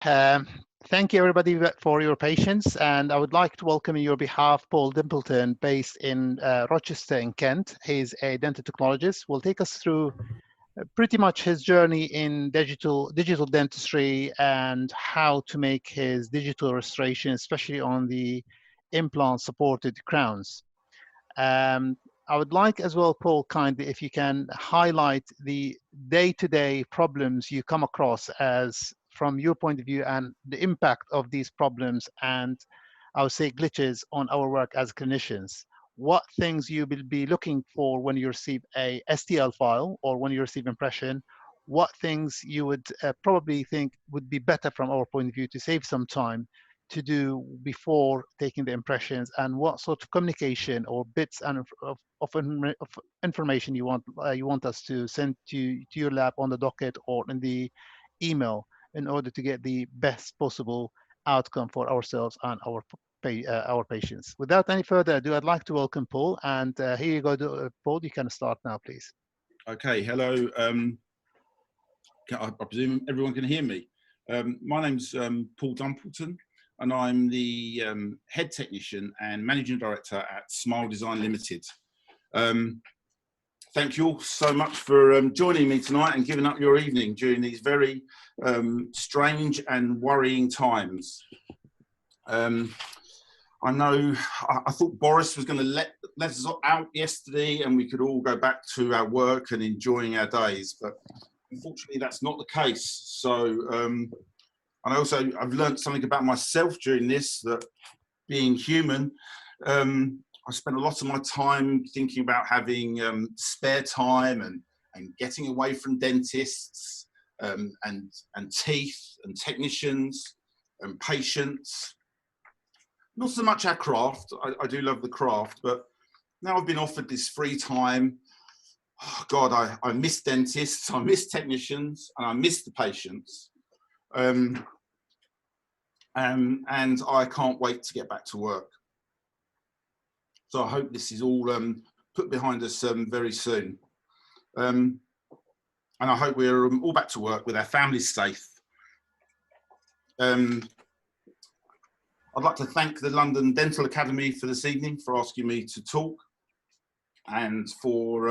Um, Thank you, everybody, for your patience. And I would like to welcome on your behalf Paul Dumpleton, based in Rochester in Kent. He's a dental technologist. Will take us through pretty much his journey in digital dentistry and how to make his digital restoration, especially on the implant-supported crowns. Um, I would like as well, Paul, kindly, if you can highlight the day-to-day problems you come across as from your point of view and the impact of these problems and I would say glitches on our work as clinicians. What things you will be looking for when you receive a STL file or when you receive impression? What things you would probably think would be better from our point of view to save some time to do before taking the impressions, and what sort of communication or bits and of information you want us to send to your lab on the docket or in the email in order to get the best possible outcome for ourselves and our patients. Without any further ado, I'd like to welcome Paul, and here you go, Paul. You can start now, please. Okay, hello. I presume everyone can hear me. My name's Paul Dumpleton, and I'm the head technician and managing director at Smile Design Limited. Thank you all so much for joining me tonight and giving up your evening during these very strange and worrying times. I know I thought Boris was going to let us out yesterday and we could all go back to our work and enjoying our days, but unfortunately that's not the case. So, and I've learned something about myself during this, that being human, I spent a lot of my time thinking about having spare time and getting away from dentists and teeth and technicians and patients. Not so much our craft. I do love the craft, but now I've been offered this free time. Oh God, I miss dentists, I miss technicians, and I miss the patients. And I can't wait to get back to work. So I hope this is all put behind us very soon. And I hope we're all back to work with our families safe. I'd like to thank the London Dental Academy for this evening, for asking me to talk, and for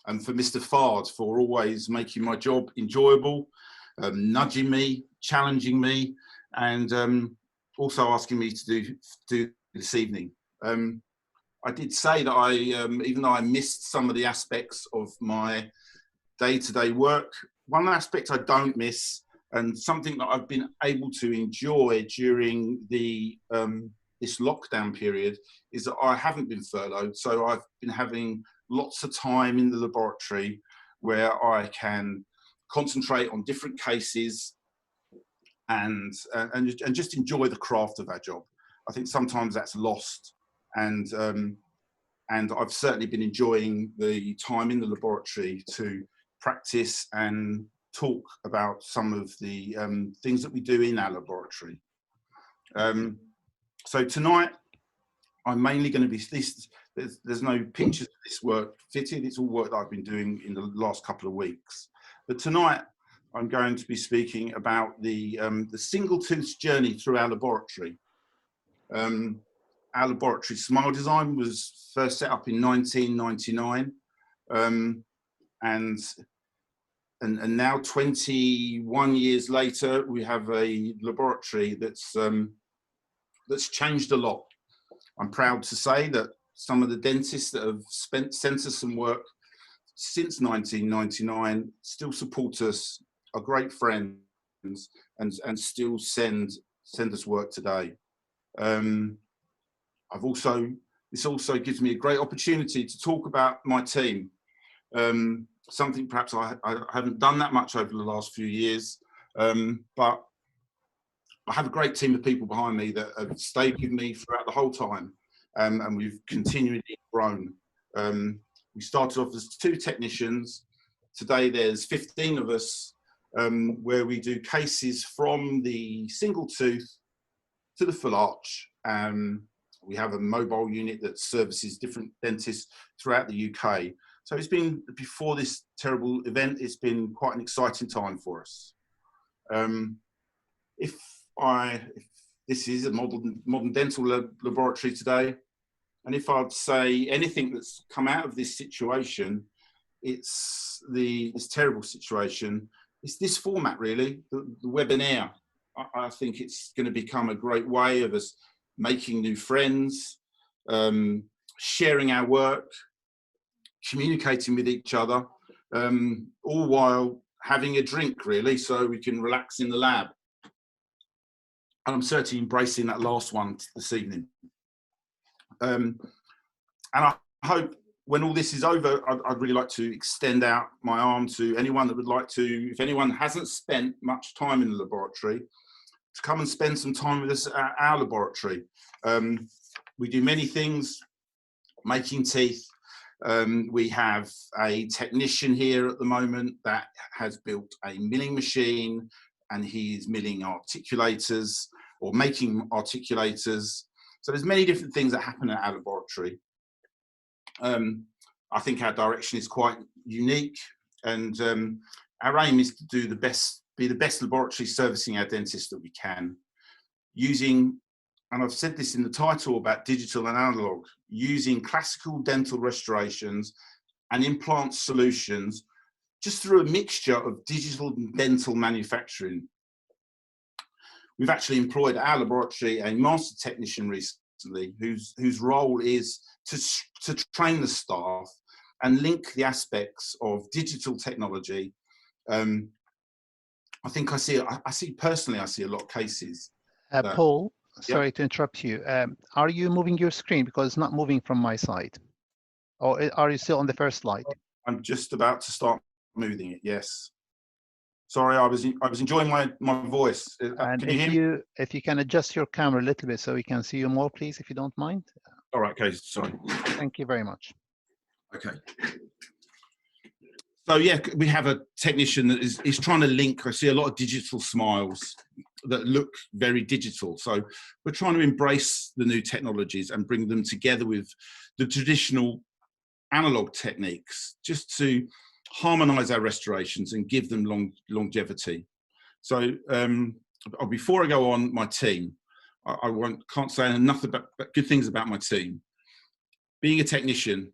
Mr. Fard for always making my job enjoyable, nudging me, challenging me, and also asking me to do this evening. I did say that even though I missed some of the aspects of my day-to-day work, one aspect I don't miss, and something that I've been able to enjoy during this lockdown period, is that I haven't been furloughed. So I've been having lots of time in the laboratory where I can concentrate on different cases and just enjoy the craft of our job. I think sometimes that's lost, and I've certainly been enjoying the time in the laboratory to practice and talk about some of the things that we do in our laboratory. So tonight, I'm mainly going to be, there's no pictures of this work fitted, it's all work that I've been doing in the last couple of weeks. But tonight, I'm going to be speaking about the single tooth journey through our laboratory. Our laboratory, Smile Design, was first set up in 1999, and now 21 years later, we have a laboratory that's changed a lot. I'm proud to say that some of the dentists that have sent us some work since 1999 still support us, are great friends, and still send us work today. This also gives me a great opportunity to talk about my team. Something perhaps I haven't done that much over the last few years, but I have a great team of people behind me that have stayed with me throughout the whole time, and we've continually grown. We started off as 2 technicians. Today there's 15 of us, where we do cases from the single tooth to the full arch. We have a mobile unit that services different dentists throughout the UK. So it's been, before this terrible event, it's been quite an exciting time for us. if this is a modern dental laboratory today, and if I'd say anything that's come out of this situation, it's this terrible situation. It's this format, really, the webinar. I think it's going to become a great way of us making new friends, sharing our work, communicating with each other, all while having a drink, really, so we can relax in the lab. And I'm certainly embracing that last one this evening. And I hope when all this is over, I'd really like to extend out my arm to anyone that would like to, if anyone hasn't spent much time in the laboratory, to come and spend some time with us at our laboratory. We do many things, making teeth. We have a technician here at the moment that has built a milling machine, and he's milling articulators or making articulators. So there's many different things that happen at our laboratory. I think our direction is quite unique, and our aim is to do be the best laboratory servicing our dentists that we can, using, and I've said this in the title about digital and analog, using classical dental restorations and implant solutions just through a mixture of digital and dental manufacturing. We've actually employed at our laboratory a master technician recently whose role is to train the staff and link the aspects of digital technology. I think I see personally a lot of cases. Paul, sorry to interrupt you. Are you moving your screen? Because it's not moving from my side. Or are you still on the first slide? I'm just about to start moving it, yes. Sorry, I was enjoying my voice. And can you hear me? If you can adjust your camera a little bit so we can see you more, please, if you don't mind. All right, okay, sorry. Thank you very much. Okay. So yeah, we have a technician that is trying to link. I see a lot of digital smiles that look very digital. So we're trying to embrace the new technologies and bring them together with the traditional analog techniques, just to harmonize our restorations and give them longevity. So before I go on my team, I can't say enough about good things about my team. Being a technician,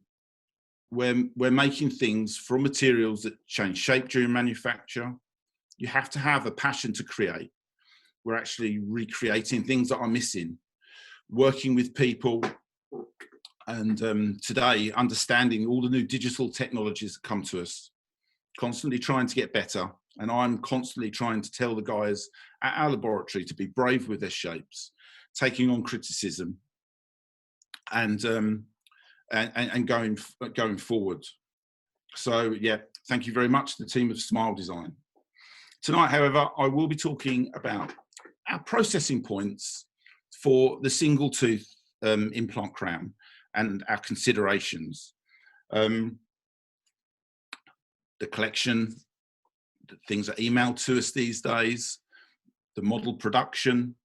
we're making things from materials that change shape during manufacture. You have to have a passion to create. We're actually recreating things that are missing, working with people, and today understanding all the new digital technologies that come to us, constantly trying to get better. And I'm constantly trying to tell the guys at our laboratory to be brave with their shapes, taking on criticism, and going forward. So yeah, thank you very much to the team of Smile Design. Tonight, however, I will be talking about our processing points for the single tooth implant crown and our considerations. The collection, the things that are emailed to us these days, the model production,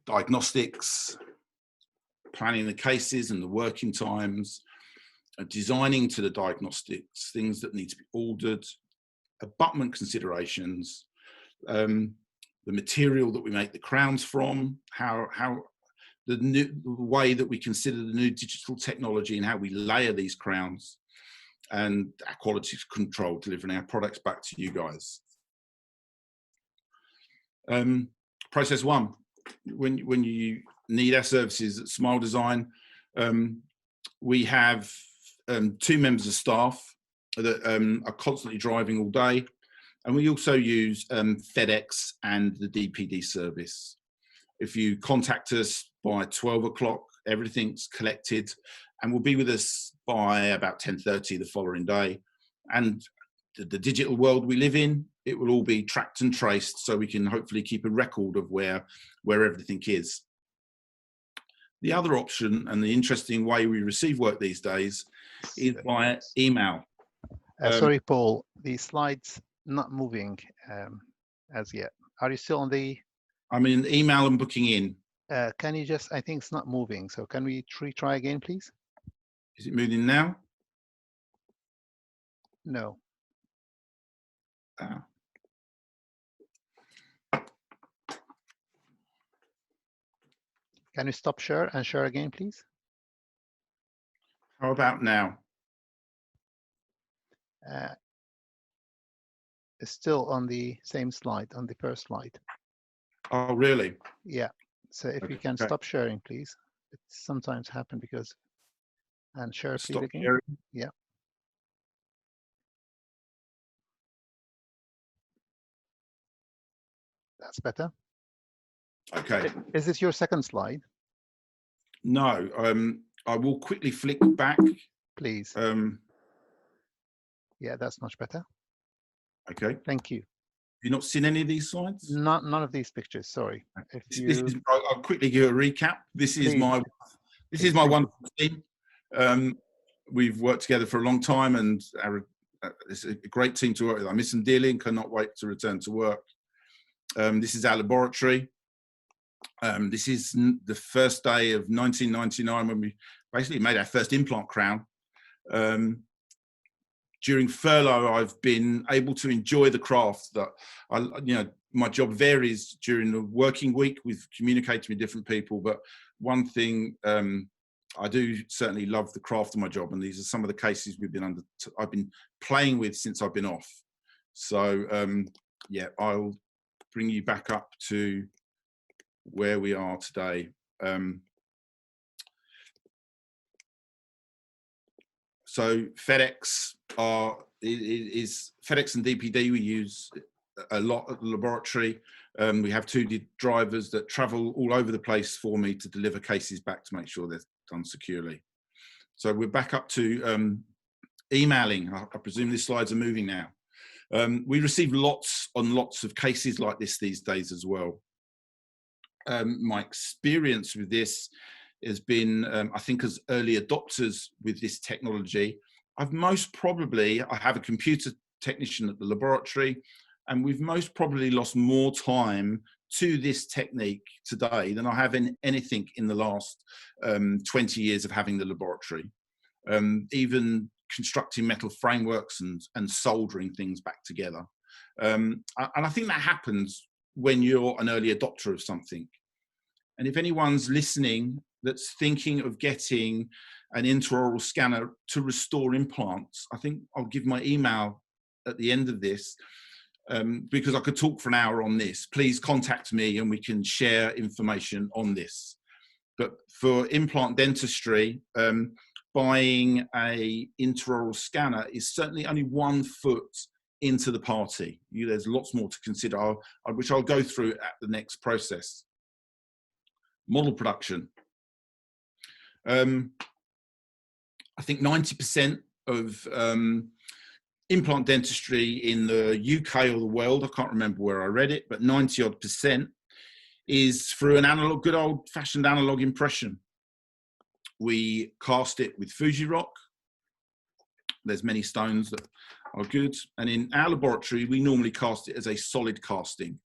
diagnostics, planning the cases and the working times, designing to the diagnostics, things that need to be ordered, abutment considerations, the material that we make the crowns from, how the way that we consider the new digital technology and how we layer these crowns, and our quality control, delivering our products back to you guys. Process one, when you need our services at Smile Design, we have 2 members of staff that are constantly driving all day, and we also use FedEx and the DPD service. If you contact us by 12 o'clock, everything's collected and will be with us by about 10:30 the following day. And the digital world we live in, it will all be tracked and traced, so we can hopefully keep a record of where everything is. The other option, and the interesting way we receive work these days, is via email. Sorry, Paul, the slide's not moving as yet. Are you still on the? I'm in email and booking in. Can you just, I think it's not moving, so can we retry again, please? Is it moving now? No. Can you stop share and share again, please? How about now? It's still on the same slide, on the first slide. Oh, really? Yeah. So if you can stop sharing, please. It sometimes happens because, and share, please, again. Sharing. Yeah. That's better. Okay. Is this your second slide? No, I will quickly flick back. Please. Yeah, that's much better. Okay. Thank you. You've not seen any of these slides? None of these pictures, sorry. I'll quickly give a recap. This is my wonderful team. We've worked together for a long time, and it's a great team to work with. I miss them dearly and cannot wait to return to work. This is our laboratory. This is the first day of 1999 when we basically made our first implant crown. During furlough, I've been able to enjoy the craft. That my job varies during the working week with communicating with different people, but one thing I do certainly love the craft of my job, and these are some of the cases I've been playing with since I've been off. So yeah, I'll bring you back up to where we are today. So FedEx FedEx and DPD we use a lot at the laboratory. We have 2 drivers that travel all over the place for me to deliver cases back to make sure they're done securely. So we're back up to emailing. I presume these slides are moving now. We receive lots and lots of cases like this these days as well. My experience with this has been, I think, as early adopters with this technology, I have a computer technician at the laboratory, and we've most probably lost more time to this technique today than I have in anything in the last 20 years of having the laboratory. Even constructing metal frameworks and soldering things back together. And I think that happens when you're an early adopter of something. And if anyone's listening that's thinking of getting an intraoral scanner to restore implants, I think I'll give my email at the end of this, because I could talk for an hour on this. Please contact me and we can share information on this. But for implant dentistry, buying a intraoral scanner is certainly only 1 foot into the party. There's lots more to consider, which I'll go through at the next process. Model production. I think 90% of implant dentistry in the UK or the world, I can't remember where I read it, but 90% is through an analog, good old fashioned analog impression. We cast it with Fuji rock. There's many stones that are good. And in our laboratory, we normally cast it as a solid casting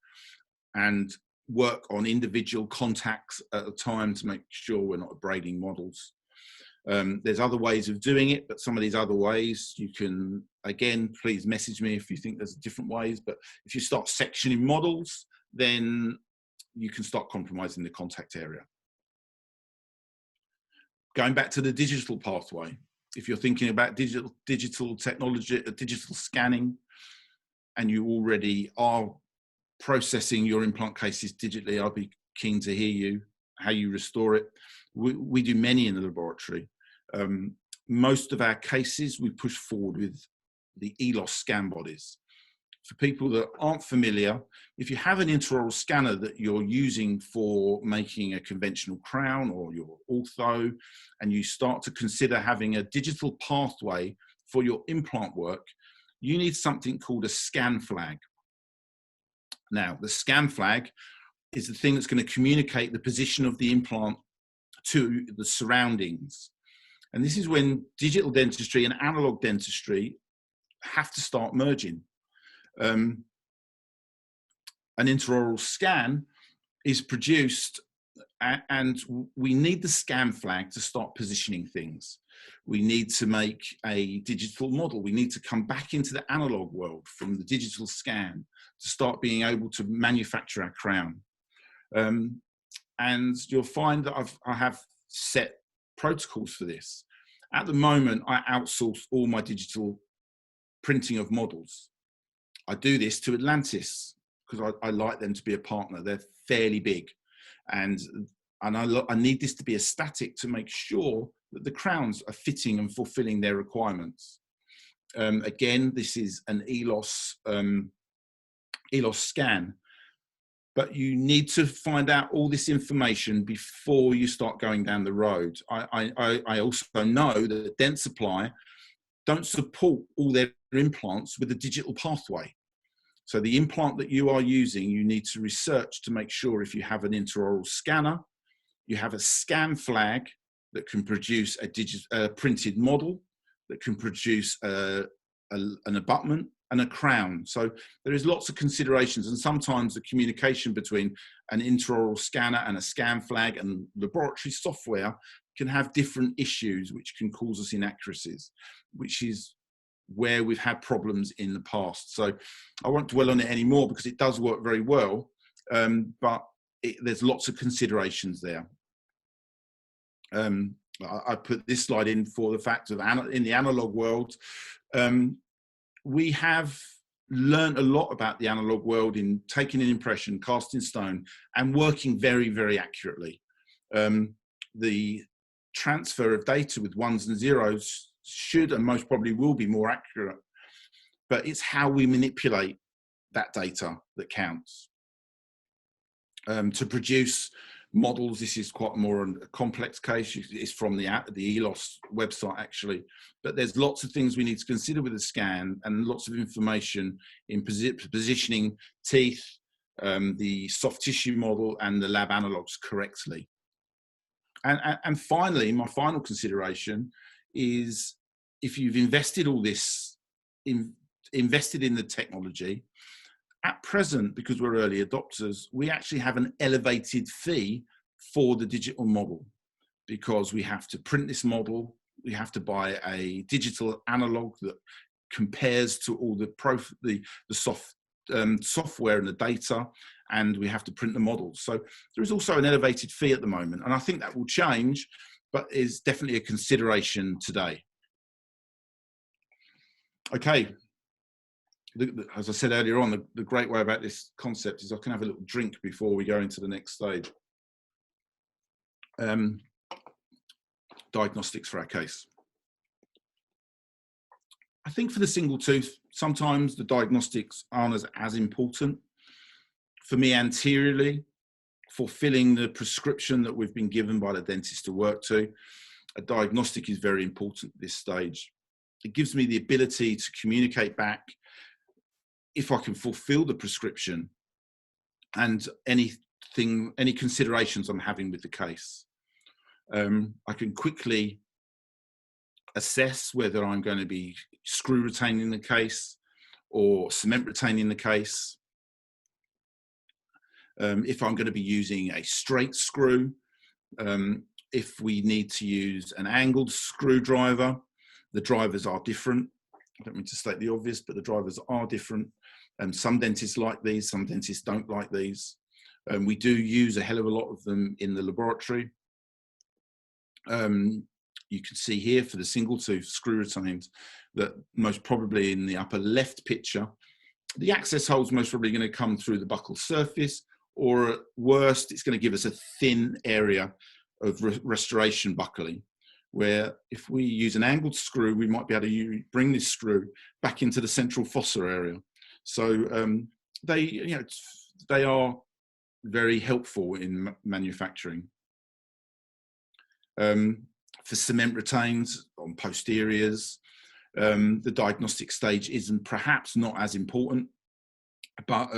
and work on individual contacts at a time to make sure we're not abrading models. There's other ways of doing it, but some of these other ways you can, again, please message me if you think there's different ways, but if you start sectioning models, then you can start compromising the contact area. Going back to the digital pathway, if you're thinking about digital technology, digital scanning, and you already are processing your implant cases digitally, I'll be keen to hear how you restore it. We do many in the laboratory. Most of our cases we push forward with the ELOS scan bodies. For people that aren't familiar, if you have an intraoral scanner that you're using for making a conventional crown or your ortho, and you start to consider having a digital pathway for your implant work, you need something called a scan flag. Now, the scan flag is the thing that's going to communicate the position of the implant to the surroundings. And this is when digital dentistry and analog dentistry have to start merging. An intraoral scan is produced, and we need the scan flag to start positioning things. We need to make a digital model. We need to come back into the analog world from the digital scan to start being able to manufacture our crown. and you'll find that I have set protocols for this. At the moment, I outsource all my digital printing of models. I do this to Atlantis because I like them to be a partner. They're fairly big, and I need this to be a static to make sure that the crowns are fitting and fulfilling their requirements. Again, this is an ELOS scan, but you need to find out all this information before you start going down the road. I also know that Dentsply don't support all their implants with a digital pathway. So the implant that you are using, you need to research to make sure if you have an intraoral scanner, you have a scan flag that can produce a printed model, that can produce an abutment and a crown. So there is lots of considerations, and sometimes the communication between an intraoral scanner and a scan flag and laboratory software can have different issues which can cause us inaccuracies, which is where we've had problems in the past. So I won't dwell on it anymore because it does work very well, but there's lots of considerations there. I put this slide in for the fact of in the analog world, we have learned a lot about the analog world in taking an impression, casting stone, and working very, very accurately. The transfer of data with ones and zeros should and most probably will be more accurate, but it's how we manipulate that data that counts. To produce models, this is quite more a complex case. It's from the ELOS website actually, but there's lots of things we need to consider with the scan and lots of information in positioning teeth, the soft tissue model and the lab analogs correctly. And finally, my final consideration is if you've invested all this, invested in the technology, at present, because we're early adopters, we actually have an elevated fee for the digital model because we have to print this model, we have to buy a digital analog that compares to all the software and the data, and we have to print the models. So there is also an elevated fee at the moment, and I think that will change, but is definitely a consideration today. Okay. As I said earlier on, the great way about this concept is I can have a little drink before we go into the next stage. Diagnostics for our case. I think for the single tooth, sometimes the diagnostics aren't as important. For me, anteriorly, fulfilling the prescription that we've been given by the dentist to work to, a diagnostic is very important at this stage. It gives me the ability to communicate back if I can fulfill the prescription and any considerations I'm having with the case. I can quickly assess whether I'm going to be screw retaining the case or cement retaining the case. If I'm going to be using a straight screw, if we need to use an angled screwdriver, the drivers are different. I don't mean to state the obvious, but the drivers are different. Some dentists like these, some dentists don't like these. We do use a hell of a lot of them in the laboratory. You can see here for the single tooth screw retained that most probably in the upper left picture, the access hole is most probably going to come through the buccal surface, or at worst, it's going to give us a thin area of restoration buckling, where if we use an angled screw, we might be able to bring this screw back into the central fossa area. So they are very helpful in manufacturing. For cement retains on posteriors, the diagnostic stage isn't perhaps not as important, but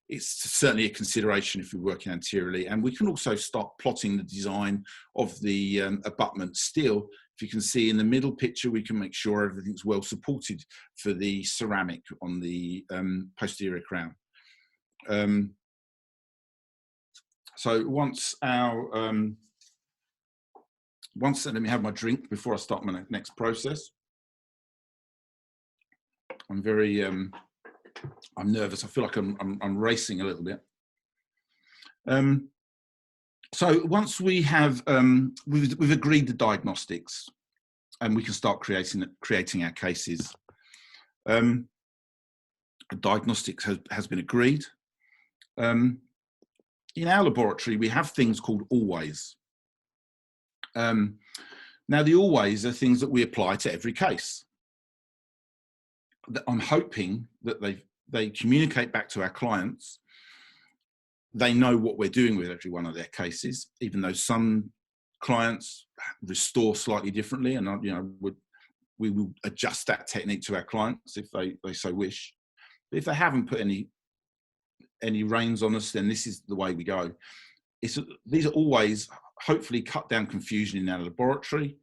it's certainly a consideration if you're working anteriorly. And we can also start plotting the design of the abutment still. If you can see in the middle picture, we can make sure everything's well supported for the ceramic on the posterior crown. So once let me have my drink before I start my next process. I'm very, I'm nervous. I feel like I'm racing a little bit. So once we have, we've agreed the diagnostics, and we can start creating our cases. Diagnostics has been agreed. In our laboratory, we have things called always. Now, the always are things that we apply to every case. I'm hoping that they communicate back to our clients. They know what we're doing with every one of their cases, even though some clients restore slightly differently, and we will adjust that technique to our clients if they so wish. But if they haven't put any reins on us, then this is the way we go. These are always hopefully cut down confusion in our laboratory.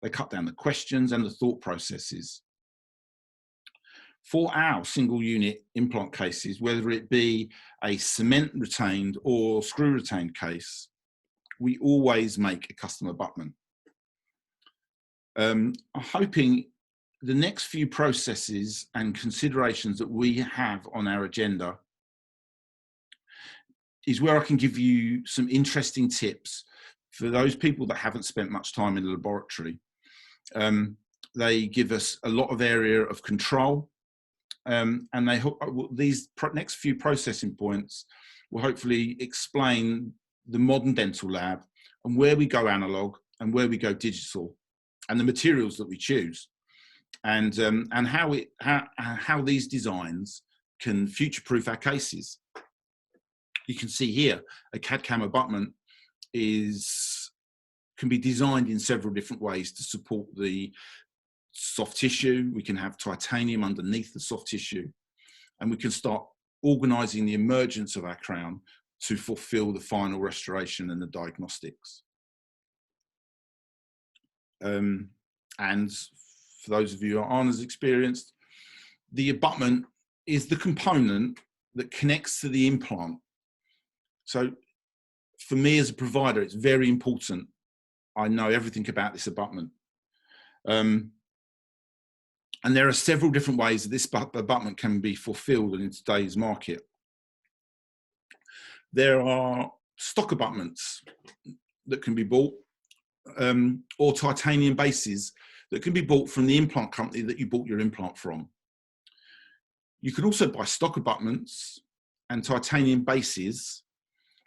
They cut down the questions and the thought processes. For our single unit implant cases, whether it be a cement retained or screw retained case, we always make a custom abutment. I'm hoping the next few processes and considerations that we have on our agenda is where I can give you some interesting tips for those people that haven't spent much time in the laboratory. They give us a lot of area of control, and these next few processing points will hopefully explain the modern dental lab and where we go analog and where we go digital, and the materials that we choose, and how these designs can future-proof our cases. You can see here a CAD/CAM abutment can be designed in several different ways to support the soft tissue. We can have titanium underneath the soft tissue, and we can start organizing the emergence of our crown to fulfill the final restoration and the diagnostics. And for those of you who aren't as experienced, the abutment is the component that connects to the implant. So for me as a provider, it's very important I know everything about this abutment. And there are several different ways that this abutment can be fulfilled in today's market. There are stock abutments that can be bought, or titanium bases that can be bought from the implant company that you bought your implant from. You can also buy stock abutments and titanium bases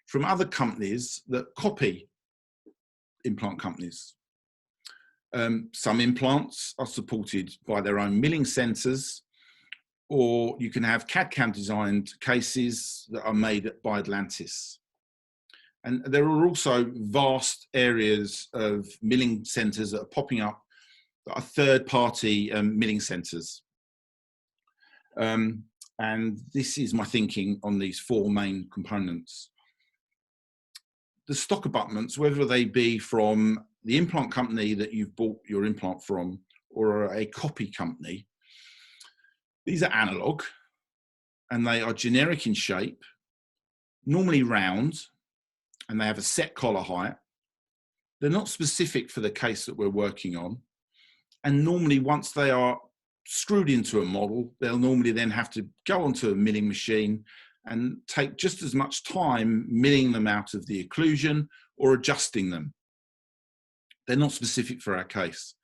from other companies that copy implant companies. Some implants are supported by their own milling centres, or you can have CAD/CAM designed cases that are made by Atlantis. And there are also vast areas of milling centres that are popping up that are third-party milling centres. And this is my thinking on these four main components. The stock abutments, whether they be from the implant company that you've bought your implant from or a copy company, these are analog and they are generic in shape, normally round, and they have a set collar height. They're not specific for the case that we're working on. And normally once they are screwed into a model, they'll normally then have to go onto a milling machine and take just as much time milling them out of the occlusion or adjusting them. They're not specific for our case.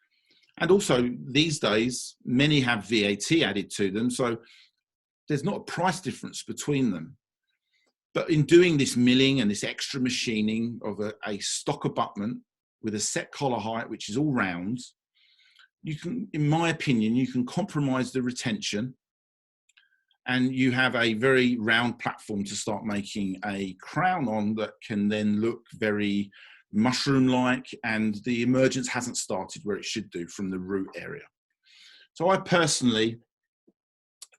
And also these days, many have VAT added to them, so there's not a price difference between them. But in doing this milling and this extra machining of a stock abutment with a set collar height, which is all round, you can, in my opinion, you can compromise the retention, and you have a very round platform to start making a crown on that can then look very mushroom-like, and the emergence hasn't started where it should do from the root area. So I personally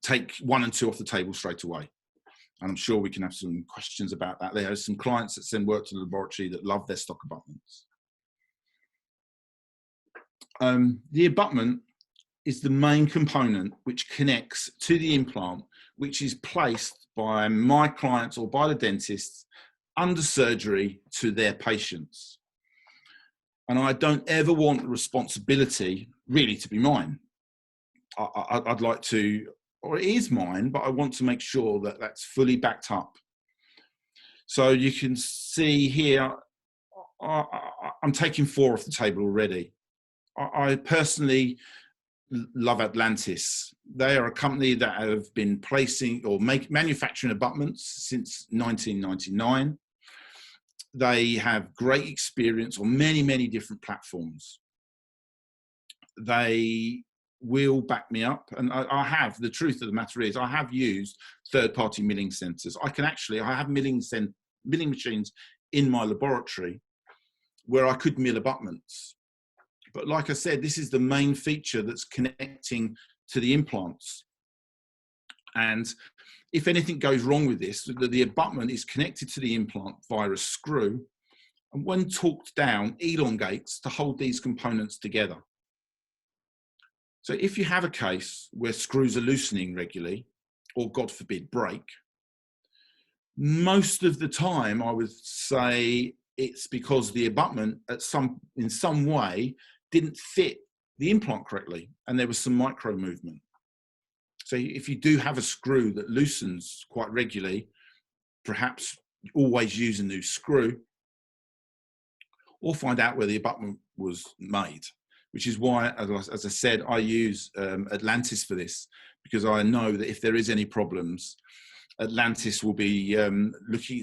take 1 and 2 off the table straight away. And I'm sure we can have some questions about that. There are some clients that send work to the laboratory that love their stock abutments. The abutment is the main component which connects to the implant, which is placed by my clients or by the dentists under surgery to their patients. And I don't ever want the responsibility really to be mine. I'd like to, or it is mine, but I want to make sure that that's fully backed up. So you can see here I'm taking 4 off the table already. I personally love Atlantis. They are a company that have been placing or manufacturing abutments since 1999. They have great experience on many, many different platforms. They will back me up, and I have. The truth of the matter is I have used third-party milling centers. I have milling machines in my laboratory where I could mill abutments. But like I said, this is the main feature that's connecting to the implants. And if anything goes wrong with this, the abutment is connected to the implant via a screw, and when torqued down, elongates to hold these components together. So if you have a case where screws are loosening regularly, or God forbid, break, most of the time I would say it's because the abutment in some way didn't fit the implant correctly, and there was some micro movement. So if you do have a screw that loosens quite regularly, perhaps always use a new screw, or find out where the abutment was made, which is why, as I said, I use Atlantis for this, because I know that if there is any problems, Atlantis will be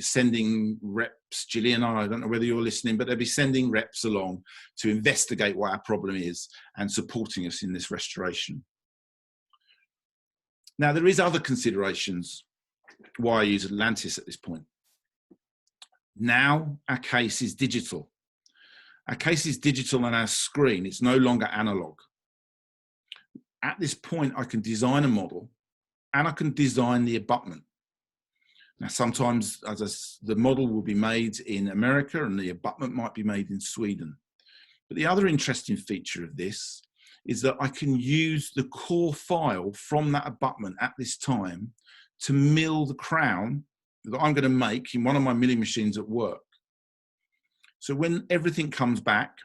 sending reps. Gillian, I don't know whether you're listening, but they'll be sending reps along to investigate what our problem is and supporting us in this restoration. Now, there is other considerations why I use Atlantis at this point. Now, our case is digital. Our case is digital on our screen. It's no longer analog. At this point, I can design a model and I can design the abutment. Now, sometimes the model will be made in America and the abutment might be made in Sweden. But the other interesting feature of this is that I can use the core file from that abutment at this time to mill the crown that I'm going to make in one of my milling machines at work. So when everything comes back,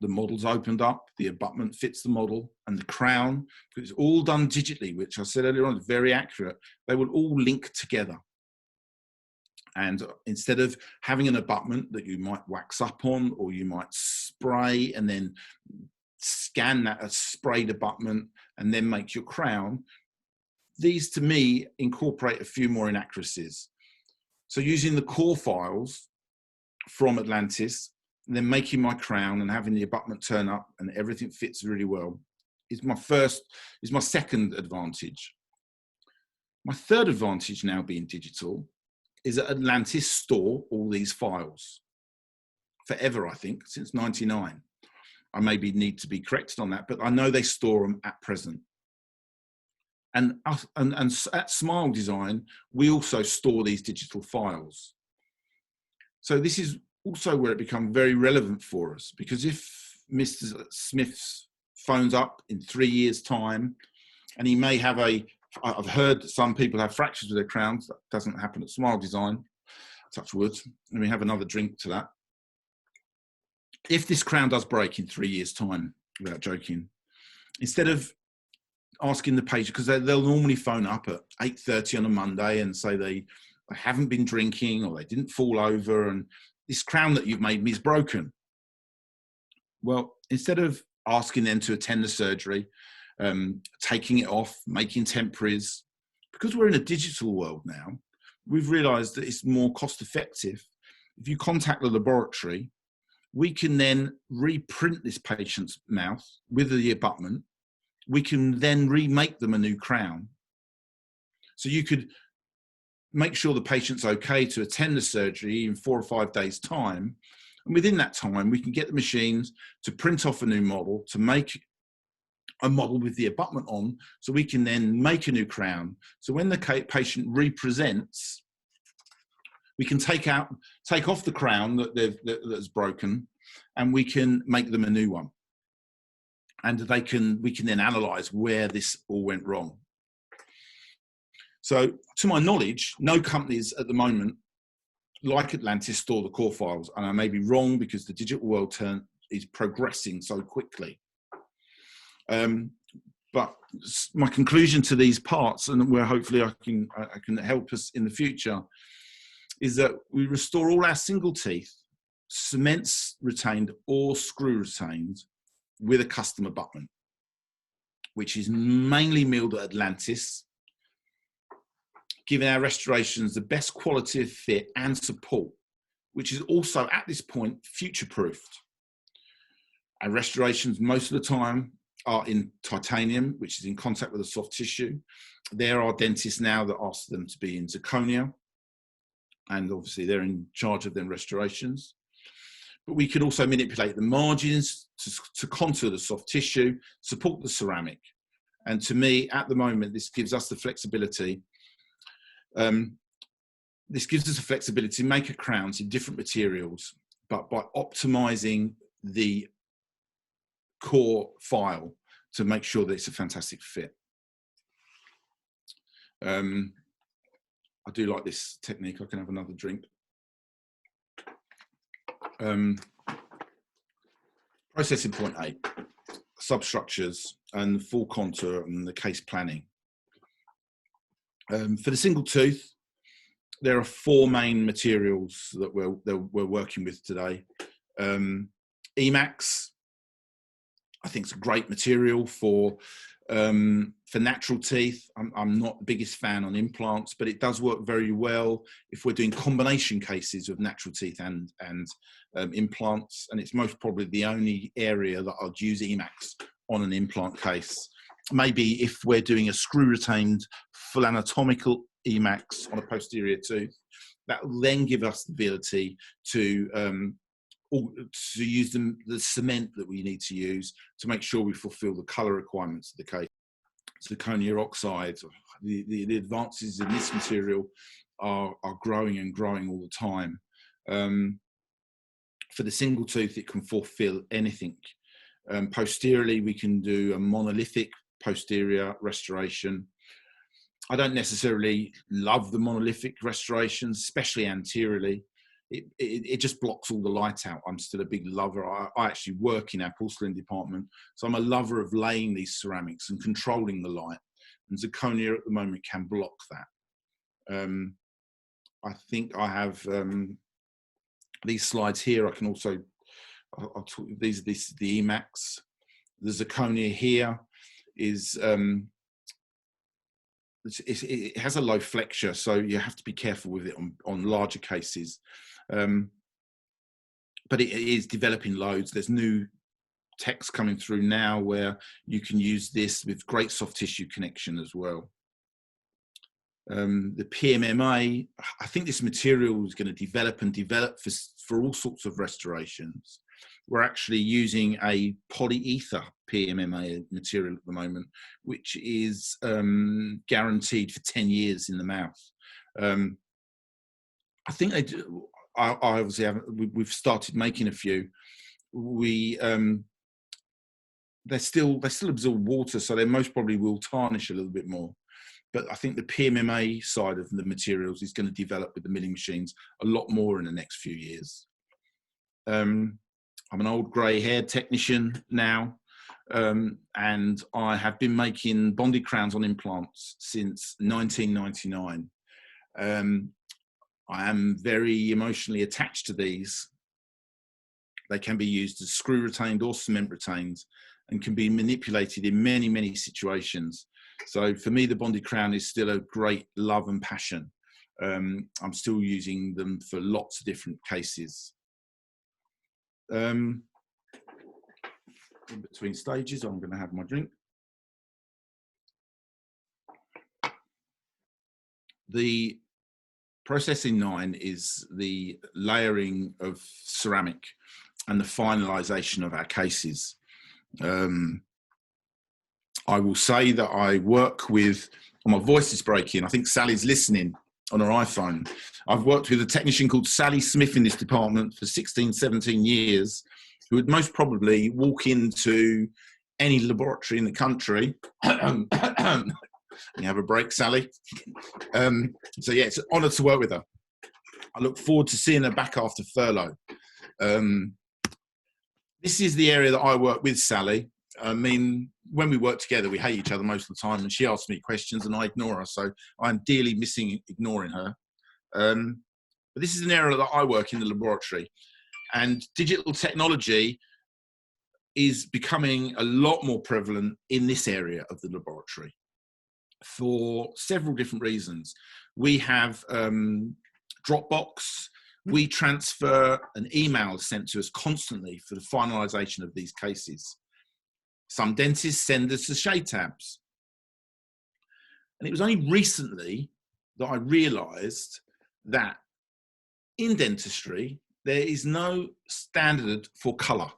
the model's opened up, the abutment fits the model, and the crown, because it's all done digitally, which I said earlier on is very accurate, they will all link together. And instead of having an abutment that you might wax up on, or you might spray and then scan that as sprayed abutment and then make your crown, these to me incorporate a few more inaccuracies. So using the core files from Atlantis, and then making my crown and having the abutment turn up and everything fits really well is my second advantage. My third advantage, now being digital, is that Atlantis store all these files forever, I think, since '99. I maybe need to be corrected on that, but I know they store them at present. And at Smile Design, we also store these digital files. So this is also where it becomes very relevant for us, because if Mr. Smith phones up in 3 years' time, and he may have I've heard some people have fractures with their crowns. That doesn't happen at Smile Design, touch wood. Let me have another drink to that. If this crown does break in 3 years' time, without joking, instead of asking the patient, because they'll normally phone up at 8:30 on a Monday and say they haven't been drinking or they didn't fall over and this crown that you've made me is broken. Well, instead of asking them to attend the surgery, taking it off, making temporaries, because we're in a digital world now, we've realized that it's more cost effective. If you contact the laboratory, we can then reprint this patient's mouth with the abutment. We can then remake them a new crown. So you could make sure the patient's okay to attend the surgery in 4 or 5 days' time. And within that time, we can get the machines to print off a new model, to make a model with the abutment on, so we can then make a new crown. So when the patient represents, we can take off the crown that's broken, and we can make them a new one. And we can then analyze where this all went wrong. So to my knowledge, no companies at the moment like Atlantis store the core files. And I may be wrong because the digital world is progressing so quickly. But my conclusion to these parts, and where hopefully I can help us in the future, is that we restore all our single teeth cements retained or screw retained with a custom abutment, which is mainly milled at Atlantis, giving our restorations the best quality of fit and support, which is also at this point future-proofed. Our restorations most of the time are in titanium, which is in contact with the soft tissue. There are dentists now that ask them to be in zirconia, and obviously they're in charge of them restorations. But we can also manipulate the margins to contour the soft tissue, support the ceramic. And to me, at the moment, this gives us the flexibility. This gives us the flexibility to make a crowns in different materials, but by optimizing the core file to make sure that it's a fantastic fit. I do like this technique. I can have another drink. Processing point 8, substructures and full contour and the case planning. For the single tooth, there are 4 main materials that we're working with today. Emax, I think it's a great material for natural teeth. I'm not the biggest fan on implants, but it does work very well if we're doing combination cases of natural teeth and implants, and it's most probably the only area that I'd use Emax on an implant case. Maybe if we're doing a screw retained full anatomical Emax on a posterior tooth, that will then give us the ability to use the cement that we need to use to make sure we fulfill the color requirements of the case. Zirconia oxide, the advances in this material are growing and growing all the time. For the single tooth, it can fulfill anything. Posteriorly, we can do a monolithic posterior restoration. I don't necessarily love the monolithic restorations, especially anteriorly. It just blocks all the light out. I'm still a big lover. I actually work in our porcelain department, so I'm a lover of laying these ceramics and controlling the light. And zirconia at the moment can block that. I think I have these slides here. I can also, I'll talk, these the Emax. The zirconia here is, it has a low flexure, so you have to be careful with it on larger cases. But it is developing loads. There's new techs coming through now where you can use this with great soft tissue connection as well. The PMMA, I think this material is going to develop for all sorts of restorations. We're actually using a polyether PMMA material at the moment, which is guaranteed for 10 years in the mouth. I think they do. I obviously haven't. We've started making a few. They still absorb water, so they most probably will tarnish a little bit more. But I think the PMMA side of the materials is going to develop with the milling machines a lot more in the next few years. I'm an old grey-haired technician now, and I have been making bonded crowns on implants since 1999. I am very emotionally attached to these. They can be used as screw retained or cement retained and can be manipulated in many, many situations. So for me, the bonded crown is still a great love and passion. I'm still using them for lots of different cases. In between stages, I'm going to have my drink. The processing 9 is the layering of ceramic and the finalization of our cases. I will say that I work with, oh, my voice is breaking. I think Sally's listening on her iPhone. I've worked with a technician called Sally Smith in this department for 16, 17 years, who would most probably walk into any laboratory in the country. You have a break, Sally. So yeah, it's an honour to work with her. I look forward to seeing her back after furlough. This is the area that I work with Sally. I mean, when we work together, we hate each other most of the time, and she asks me questions and I ignore her. So I'm dearly missing ignoring her. But this is an area that I work in the laboratory. And digital technology is becoming a lot more prevalent in this area of the laboratory for several different reasons. We have Dropbox, we transfer an email sent to us constantly for the finalisation of these cases. Some dentists send us the shade tabs. And it was only recently that I realised that in dentistry, there is no standard for colour.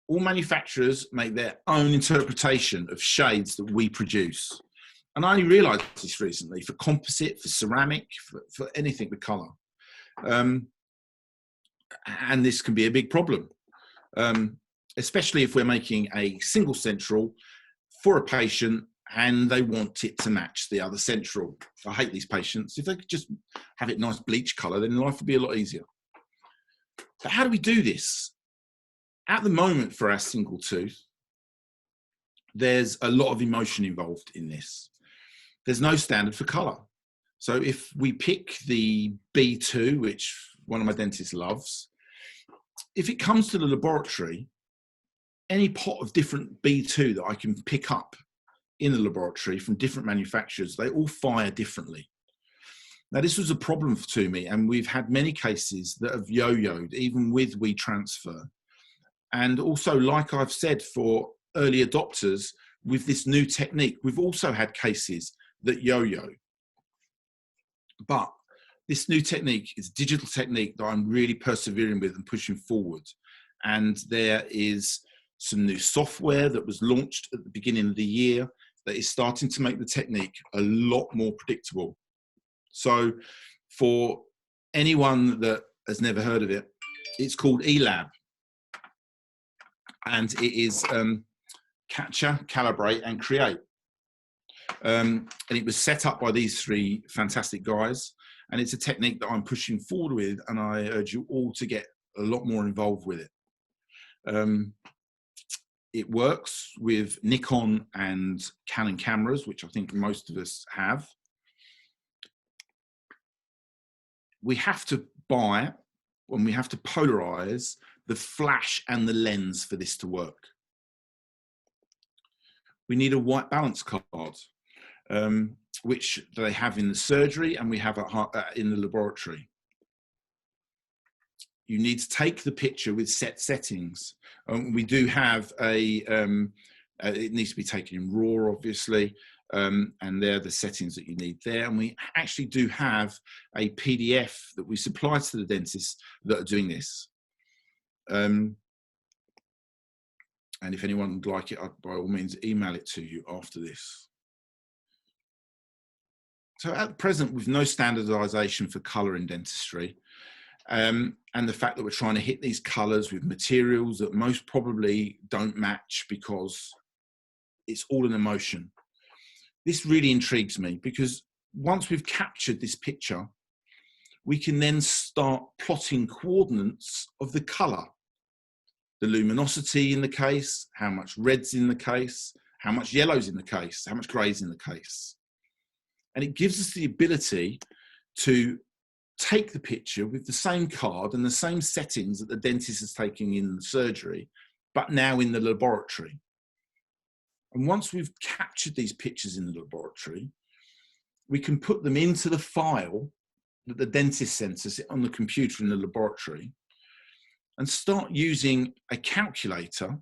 All manufacturers make their own interpretation of shades that we produce. And I only realised this recently for composite, for ceramic, for anything with colour. And this can be a big problem, especially if we're making a single central for a patient and they want it to match the other central. I hate these patients. If they could just have it nice bleach colour, then life would be a lot easier. But how do we do this? At the moment, for our single tooth, there's a lot of emotion involved in this. There's no standard for colour. So if we pick the B2, which one of my dentists loves, if it comes to the laboratory, any pot of different B2 that I can pick up in the laboratory from different manufacturers, they all fire differently. Now, this was a problem to me, and we've had many cases that have yo-yoed, even with WeTransfer. And also, like I've said, for early adopters, with this new technique, we've also had cases that yo-yo. But this new technique is a digital technique that I'm really persevering with and pushing forward. And there is some new software that was launched at the beginning of the year that is starting to make the technique a lot more predictable. So for anyone that has never heard of it, it's called eLab. And it is capture, calibrate, and create. And it was set up by these three fantastic guys. And it's a technique that I'm pushing forward with, and I urge you all to get a lot more involved with it. It works with Nikon and Canon cameras, which I think most of us have. We have to buy, and we have to polarize the flash and the lens for this to work. We need a white balance card, which they have in the surgery and we have in the laboratory. You need to take the picture with set settings. We do have it needs to be taken in RAW, obviously, and they're the settings that you need there. And we actually do have a PDF that we supply to the dentists that are doing this. And if anyone would like it, I'd by all means email it to you after this. So at present, with no standardization for colour in dentistry, and the fact that we're trying to hit these colours with materials that most probably don't match because it's all an emotion. This really intrigues me, because once we've captured this picture, we can then start plotting coordinates of the colour, the luminosity in the case, how much red's in the case, how much yellow's in the case, how much grey's in the case. And it gives us the ability to take the picture with the same card and the same settings that the dentist is taking in the surgery, but now in the laboratory. And once we've captured these pictures in the laboratory, we can put them into the file that the dentist sends us on the computer in the laboratory and start using a calculator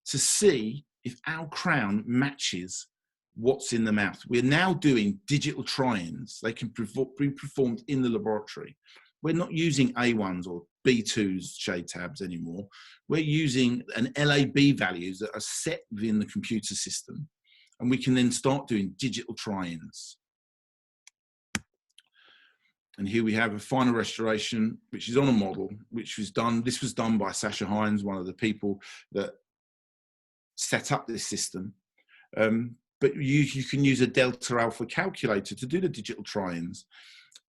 to see if our crown matches what's in the mouth. We're now doing digital try-ins. They can be performed in the laboratory. We're not using A1s or B2s shade tabs anymore. We're using an LAB values that are set within the computer system, and we can then start doing digital try-ins. And here we have a final restoration, which is on a model, which was done. This was done by Sasha Hines, one of the people that set up this system. But you can use a delta alpha calculator to do the digital try-ins.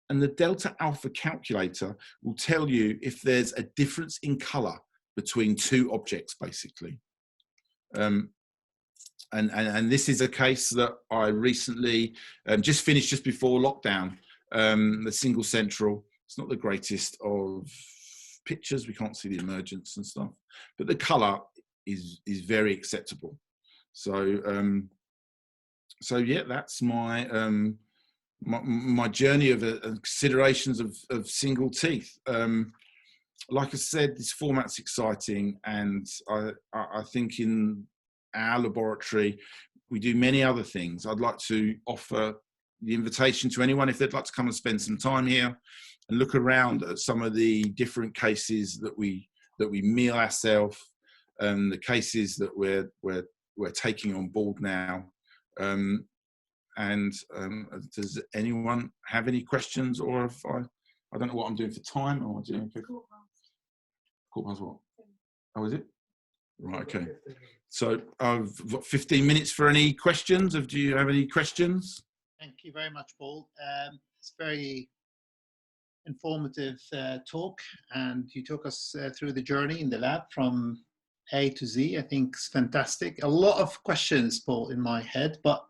And the delta alpha calculator will tell you if there's a difference in color between two objects, basically. And this is a case that I recently just finished just before lockdown. The single central, it's not the greatest of pictures. We can't see the emergence and stuff, but the colour is very acceptable. So so yeah, that's my my journey of considerations of single teeth. Like I said, this format's exciting, and I think in our laboratory we do many other things. I'd like to offer the invitation to anyone, if they'd like to come and spend some time here and look around at some of the different cases that we mill ourselves, the cases that we're taking on board now. Does anyone have any questions, or if I don't know what I'm doing for time, or do you quarter past what? Oh, is it? Right, okay. So I've got 15 minutes for any questions. Do you have any questions? Thank you very much, Paul. It's very informative talk, and you took us through the journey in the lab from A to Z. I think it's fantastic. A lot of questions, Paul, in my head, but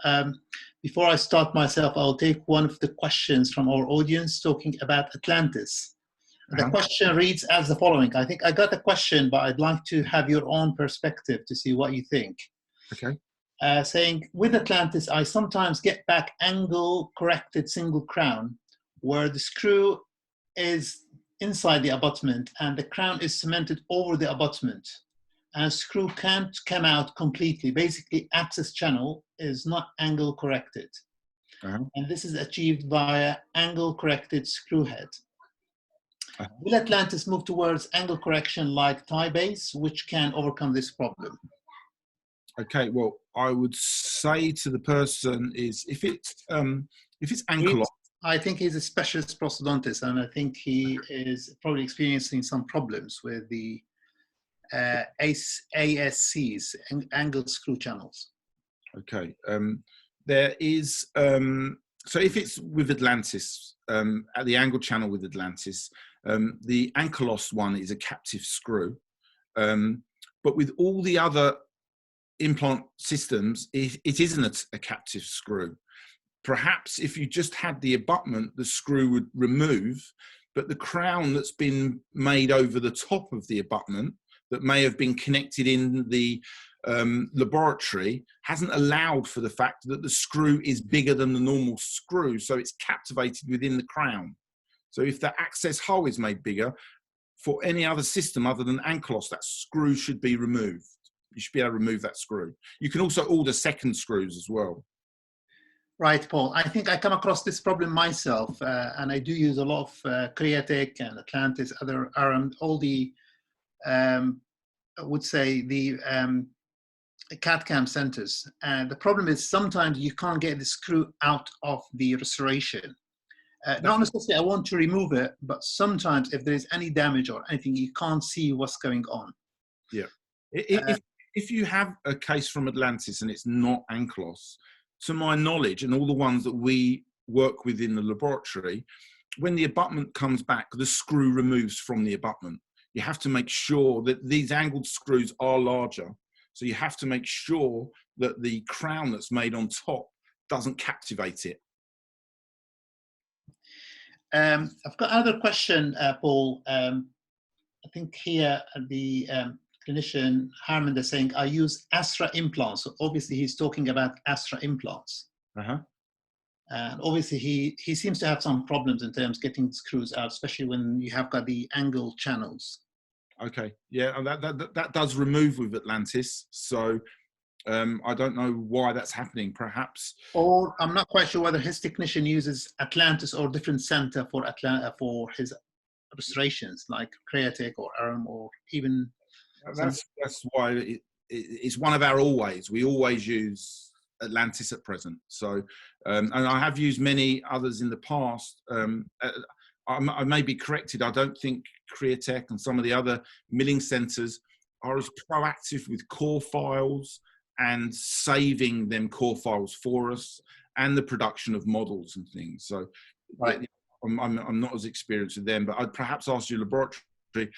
before I start myself, I'll take one of the questions from our audience talking about Atlantis. The question reads as the following. I think I got a question, but I'd like to have your own perspective to see what you think. Okay. Saying, with Atlantis, I sometimes get back angle-corrected single crown, where the screw is inside the abutment and the crown is cemented over the abutment, and screw can't come out completely. Basically, access channel is not angle-corrected. And this is achieved via angle-corrected screw head. Will Atlantis move towards angle correction like tie base, which can overcome this problem? Okay, well, I would say to the person is if it's ankle lock. I think he's a specialist prosthodontist, and I think he is probably experiencing some problems with the ASCs, angle screw channels. Okay, there is so if it's with Atlantis, at the angle channel with Atlantis, the Ankylos one is a captive screw, but with all the other implant systems, it isn't a captive screw. Perhaps if you just had the abutment, the screw would remove, but the crown that's been made over the top of the abutment that may have been connected in the laboratory hasn't allowed for the fact that the screw is bigger than the normal screw, so it's captivated within the crown. So if the access hole is made bigger, for any other system other than Ankylos, that screw should be removed. You should be able to remove that screw. You can also order second screws as well. Right, Paul. I think I come across this problem myself, and I do use a lot of Createch and Atlantis, other all the, I would say the CAD/CAM centers. And the problem is sometimes you can't get the screw out of the restoration. Not necessarily I want to remove it, but sometimes if there is any damage or anything, you can't see what's going on. Yeah. If you have a case from Atlantis and it's not Ankylos, to my knowledge, and all the ones that we work with in the laboratory, when the abutment comes back, the screw removes from the abutment. You have to make sure that these angled screws are larger. So you have to make sure that the crown that's made on top doesn't captivate it. I've got another question, Paul. I think here the clinician Harman is saying, I use Astra implants. So obviously he's talking about Astra implants. And obviously he seems to have some problems in terms of getting screws out, especially when you have got the angle channels. Okay, yeah, that does remove with Atlantis. So I don't know why that's happening, perhaps. Or I'm not quite sure whether his technician uses Atlantis or different center for his restorations, like Createch or Aram or even... That's why it's one of our always. We always use Atlantis at present. So, and I have used many others in the past. I may be corrected. I don't think Createch and some of the other milling centers are as proactive with core files and saving them core files for us and the production of models and things. So, right. I'm not as experienced with them, but I'd perhaps ask your laboratory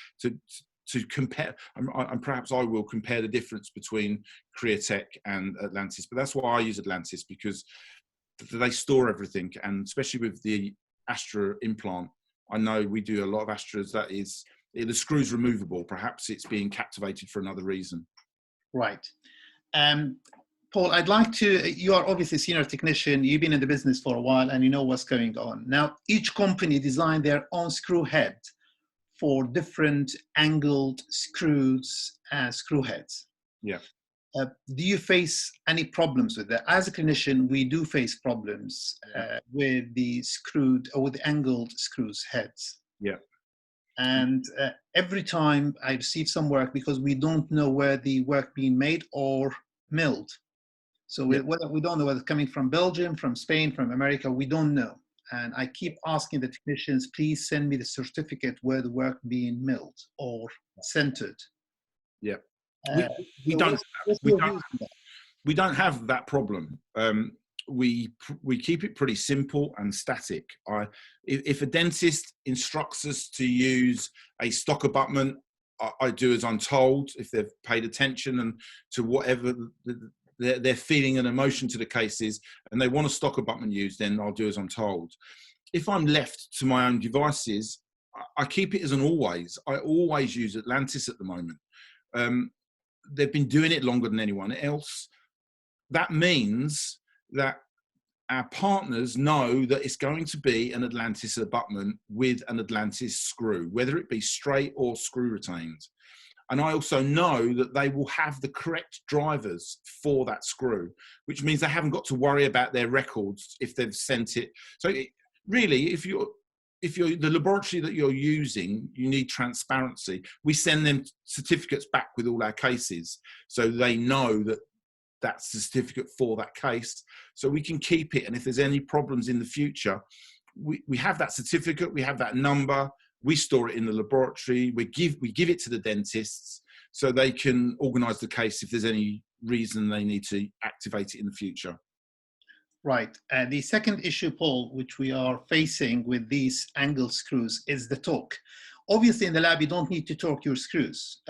to compare, and perhaps I will compare the difference between Createch and Atlantis. But that's why I use Atlantis, because they store everything, and especially with the Astra implant, I know we do a lot of Astras. That is the screw's removable. Perhaps it's being captivated for another reason. Right. Paul, I'd like to, you are obviously a senior technician, you've been in the business for a while and you know what's going on. Now, each company designed their own screw head for different angled screws and screw heads. Yeah. Do you face any problems with that? As a clinician, we do face problems with the screwed or with the angled screws heads. Yeah. And every time I receive some work, because we don't know where the work being made or milled. So we don't know whether it's coming from Belgium, from Spain, from America, we don't know. And I keep asking the technicians, please send me the certificate where the work being milled or centered. Yeah. We don't have that problem. We keep it pretty simple and static. If a dentist instructs us to use a stock abutment, I do as I'm told. If they've paid attention and to whatever their feeling and emotion to the cases, and they want a stock abutment used, then I'll do as I'm told. If I'm left to my own devices, I keep it as an always. I always use Atlantis at the moment. They've been doing it longer than anyone else. That means that our partners know that it's going to be an Atlantis abutment with an Atlantis screw, whether it be straight or screw retained. And I also know that they will have the correct drivers for that screw, which means they haven't got to worry about their records if they've sent it. So really, if you're the laboratory that you're using, you need transparency. We send them certificates back with all our cases, so they know that that's the certificate for that case, so we can keep it. And if there's any problems in the future, we have that certificate, we have that number, we store it in the laboratory, we give it to the dentists so they can organise the case if there's any reason they need to activate it in the future. Right. And the second issue, Paul, which we are facing with these angle screws is the torque. Obviously, in the lab, you don't need to torque your screws.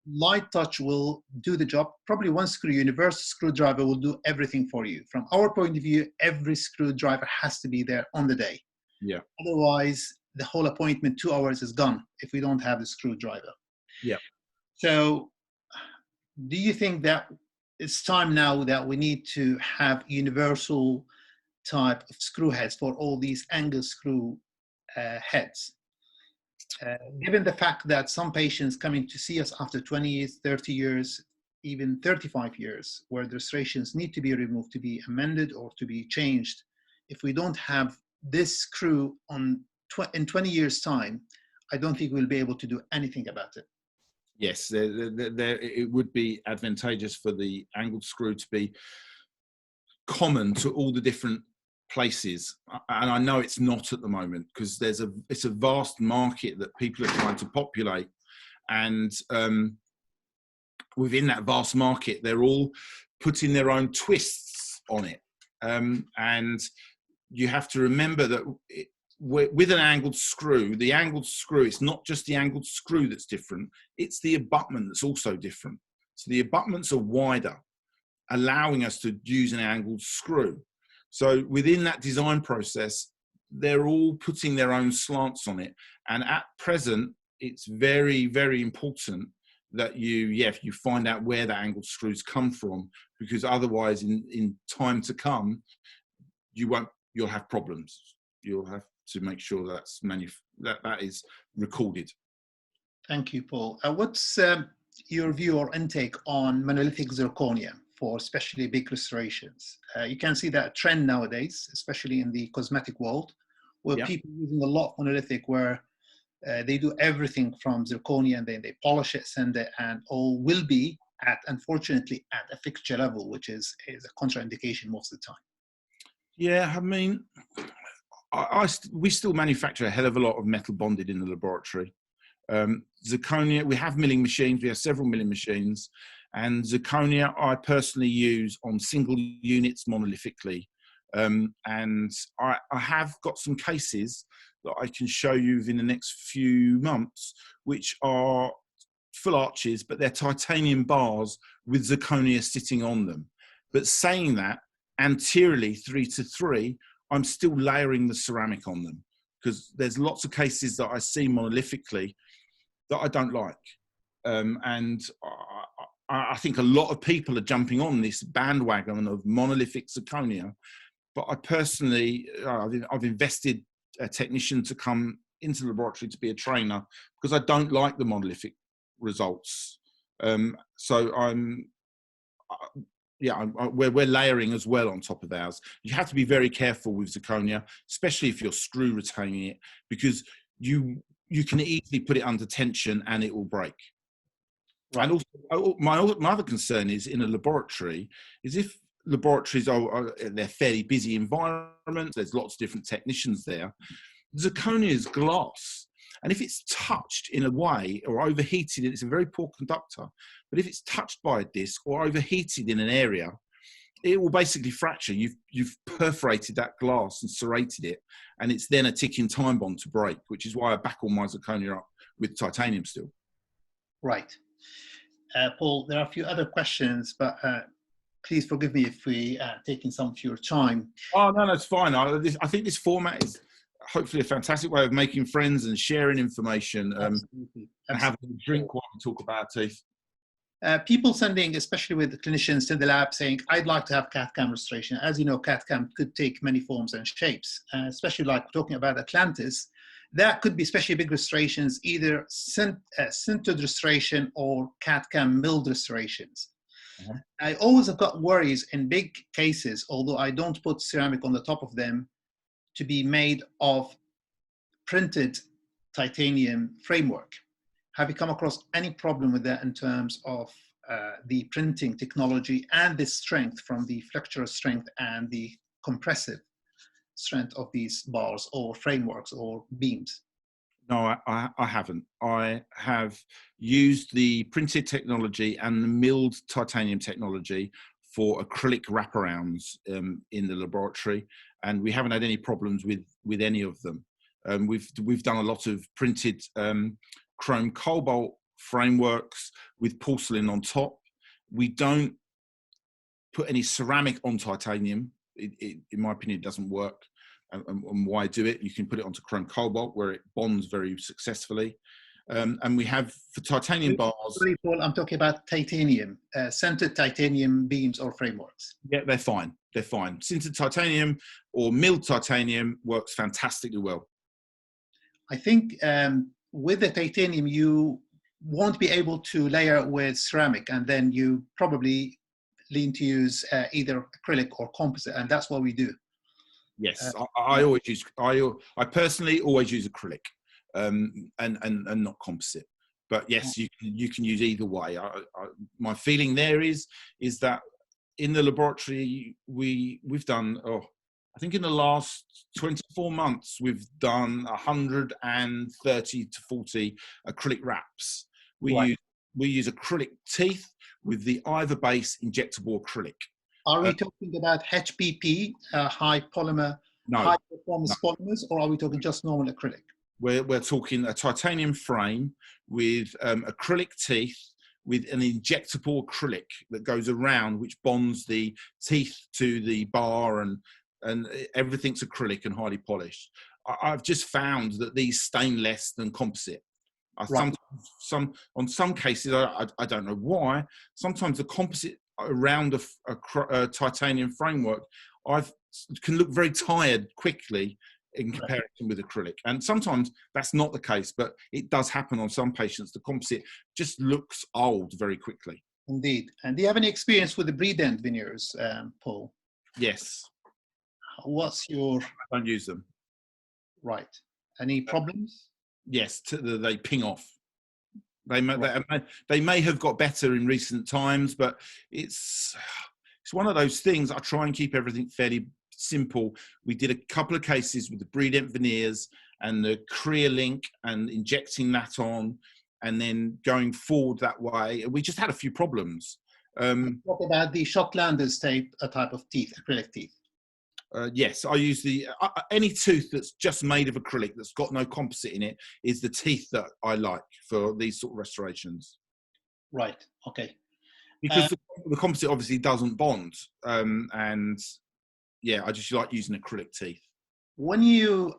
Light touch will do the job. Probably one screw, universal screwdriver will do everything for you. From our point of view, every screwdriver has to be there on the day. Yeah. Otherwise, the whole appointment, 2 hours is gone if we don't have the screwdriver. Yeah. So do you think that it's time now that we need to have universal type of screw heads for all these angle screw heads? Given the fact that some patients coming to see us after 20 years, 30 years, even 35 years, where the restorations need to be removed, to be amended or to be changed, if we don't have this screw in 20 years' time, I don't think we'll be able to do anything about it. Yes, it would be advantageous for the angled screw to be common to all the different places, and I know it's not at the moment because it's a vast market that people are trying to populate, and within that vast market, they're all putting their own twists on it, and you have to remember that with an angled screw, the angled screw, it's not just the angled screw that's different, it's the abutment that's also different. So the abutments are wider, allowing us to use an angled screw. So within that design process, they're all putting their own slants on it. And at present, it's very, very important that you find out where the angled screws come from, because otherwise in time to come, you'll have problems. You'll have to make sure that is recorded. Thank you, Paul. What's your view or intake on monolithic zirconia for especially big restorations? You can see that trend nowadays, especially in the cosmetic world, where people are using a lot of monolithic, where they do everything from zirconia and then they polish it, send it, and all will be unfortunately at a fixture level, which is a contraindication most of the time. Yeah, I mean, we still manufacture a hell of a lot of metal bonded in the laboratory. Zirconia, we have milling machines, we have several milling machines, and zirconia I personally use on single units monolithically. And I have got some cases that I can show you in the next few months, which are full arches, but they're titanium bars with zirconia sitting on them. But saying that, anteriorly 3 to 3, I'm still layering the ceramic on them, because there's lots of cases that I see monolithically that I don't like. And I think a lot of people are jumping on this bandwagon of monolithic zirconia. But I personally, I've invested a technician to come into the laboratory to be a trainer because I don't like the monolithic results. So we're layering as well on top of ours. You have to be very careful with zirconia, especially if you're screw retaining it, because you can easily put it under tension and it will break. Right. And also, my other concern is in a laboratory is if laboratories they're fairly busy environments, there's lots of different technicians there. Zirconia is glass, and if it's touched in a way or overheated, it's a very poor conductor. But if it's touched by a disc or overheated in an area, it will basically fracture. You've perforated that glass and serrated it, and it's then a ticking time bomb to break, which is why I back all my zirconia up with titanium steel. Right. Paul, there are a few other questions, but please forgive me if we taking some of your time. Oh, no, it's fine. I think this format is hopefully a fantastic way of making friends and sharing information. Absolutely. And having a drink while we talk about teeth. People sending, especially with the clinicians to the lab, saying, I'd like to have CAD-CAM restoration. As you know, CAD-CAM could take many forms and shapes, especially like talking about Atlantis. That could be especially big restorations, either sintered restoration or CAD-CAM milled restorations. Uh-huh. I always have got worries in big cases, although I don't put ceramic on the top of them, to be made of printed titanium framework. Have you come across any problem with that in terms of the printing technology and the strength from the flexural strength and the compressive strength of these bars or frameworks or beams? No, I haven't. I have used the printed technology and the milled titanium technology for acrylic wraparounds in the laboratory, and we haven't had any problems with any of them. We've done a lot of printed chrome cobalt frameworks with porcelain on top. We don't put any ceramic on titanium. In my opinion, it doesn't work. And why do it? You can put it onto chrome cobalt where it bonds very successfely. And we have for titanium bars. Sorry, Paul, I'm talking about titanium, centered titanium beams or frameworks. Yeah, they're fine. They're fine. Sintered titanium or milled titanium works fantastically well. I think with the titanium, you won't be able to layer with ceramic, and then you probably lean to use either acrylic or composite, and that's what we do. Yes, I personally always use acrylic and not composite. But yes, you can use either way. My feeling there is that in the laboratory we've done I think in the last 24 months we've done 130 to 40 acrylic wraps. We use acrylic teeth with the Iver base injectable acrylic. Are we talking about HPP, high performance polymers, or are we talking just normal acrylic? We're talking a titanium frame with acrylic teeth with an injectable acrylic that goes around, which bonds the teeth to the bar, and everything's acrylic and highly polished. I've just found that these stain less than composite. On some cases, I don't know why. Sometimes the composite around a titanium framework can look very tired quickly in comparison with acrylic, and sometimes that's not the case, but it does happen on some patients. The composite just looks old very quickly. Indeed. And do you have any experience with the Bredent veneers, Paul? Yes. What's your... I don't use them. Right. Any problems? Yes, they ping off. They may have got better in recent times, but it's one of those things. I try and keep everything fairly simple. We did a couple of cases with the Bredent veneers and the Creolink and injecting that on, and then going forward that way. We just had a few problems. What about the Schottlanders type of teeth, acrylic teeth? Yes, I use any tooth that's just made of acrylic that's got no composite in it is the teeth that I like for these sort of restorations. Right. Okay. Because the composite obviously doesn't bond, and yeah, I just like using acrylic teeth. When you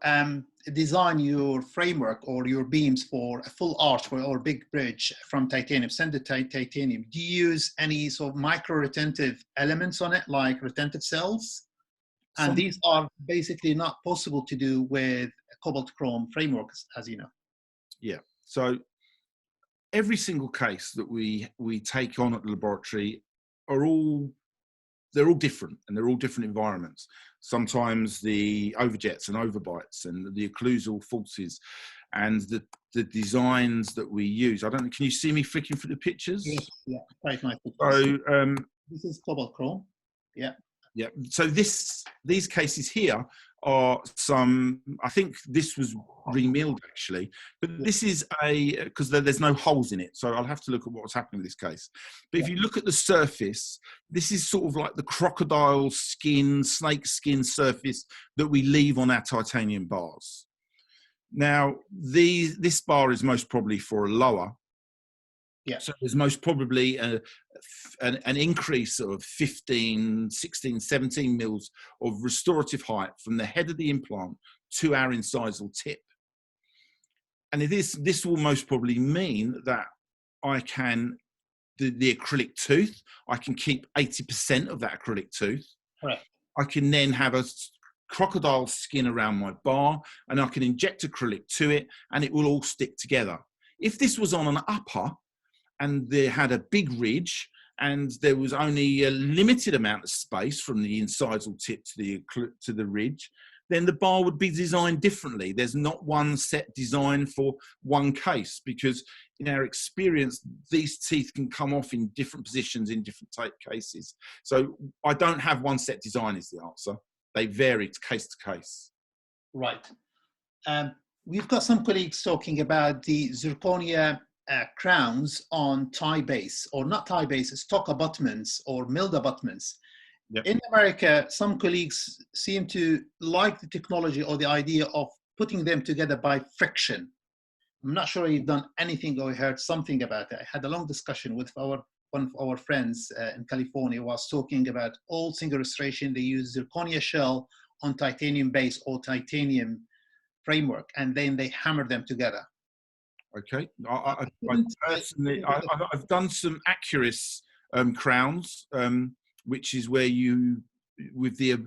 design your framework or your beams for a full arch or big bridge from titanium, standard titanium, do you use any sort of micro retentive elements on it, like retentive cells? And these are basically not possible to do with cobalt chrome frameworks, as you know. Yeah. So every single case that we take on at the laboratory they're all different, and they're all different environments. Sometimes the overjets and overbites and the occlusal forces and the designs that we use. I don't know, can you see me flicking through the pictures? Yes, yeah, quite nice. So this is cobalt chrome. Yeah. Yeah. So these cases here are some, I think this was remilled actually, but this is because there's no holes in it. So I'll have to look at what's happening with this case. But if you look at the surface, this is sort of like the crocodile skin, snake skin surface that we leave on our titanium bars. Now, this bar is most probably for a lower. Yeah. So there's most probably an increase of 15, 16, 17 mils of restorative height from the head of the implant to our incisal tip. And this will most probably mean that I can, the acrylic tooth, I can keep 80% of that acrylic tooth. Right. I can then have a crocodile skin around my bar, and I can inject acrylic to it, and it will all stick together. If this was on an upper, and they had a big ridge, and there was only a limited amount of space from the incisal tip to the ridge, then the bar would be designed differently. There's not one set design for one case, because in our experience, these teeth can come off in different positions in different cases. So I don't have one set design is the answer. They vary case to case. Right. We've got some colleagues talking about the zirconia crowns on tie base, or not tie base, stock abutments or milled abutments. Yep. In America, some colleagues seem to like the technology or the idea of putting them together by friction. I'm not sure you've done anything or heard something about it. I had a long discussion with one of our friends in California, was talking about all single restoration. They use zirconia shell on titanium base or titanium framework, and then they hammer them together. Okay, I've done some Accurus crowns, which is where you, with the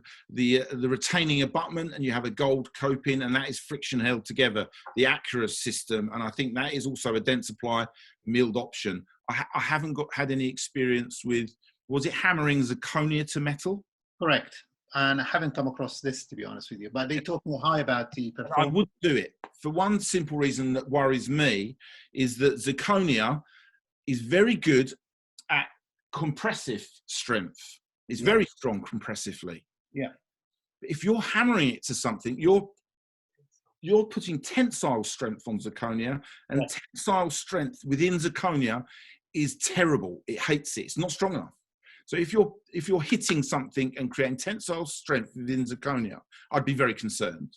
retaining abutment, and you have a gold coping, and that is friction held together, the Accurus system, and I think that is also a Dentsply milled option. I haven't had any experience with, was it hammering zirconia to metal? Correct. And I haven't come across this, to be honest with you, but they're talking high about the performance. I would do it for one simple reason that worries me, is that zirconia is very good at compressive strength. It's very strong compressively. Yeah. If you're hammering it to something, you're putting tensile strength on zirconia, and tensile strength within zirconia is terrible. It hates it. It's not strong enough. So if you're hitting something and creating tensile strength within zirconia, I'd be very concerned.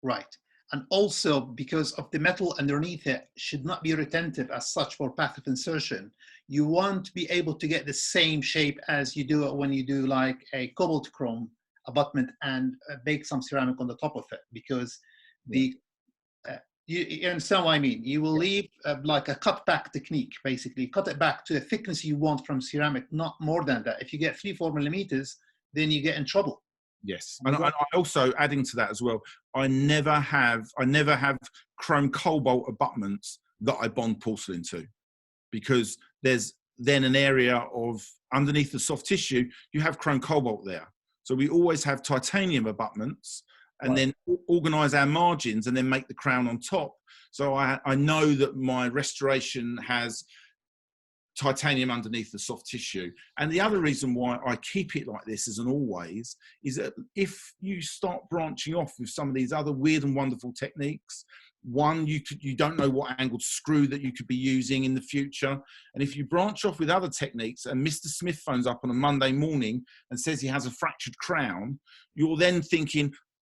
Right. And also because of the metal underneath it should not be retentive as such for path of insertion, you want to be able to get the same shape as you do when you do like a cobalt chrome abutment and bake some ceramic on the top of it, because the you understand what I mean? You will leave like a cut back technique, basically. Cut it back to the thickness you want from ceramic, not more than that. If you get 3-4 millimeters, then you get in trouble. Yes, and I also, adding to that as well, I never have chrome cobalt abutments that I bond porcelain to, because there's then an area of underneath the soft tissue, you have chrome cobalt there. So we always have titanium abutments, and then organize our margins and then make the crown on top. So I know that my restoration has titanium underneath the soft tissue. And the other reason why I keep it like this as an always is that if you start branching off with some of these other weird and wonderful techniques, one, you don't know what angled screw that you could be using in the future. And if you branch off with other techniques and Mr. Smith phones up on a Monday morning and says he has a fractured crown, you're then thinking,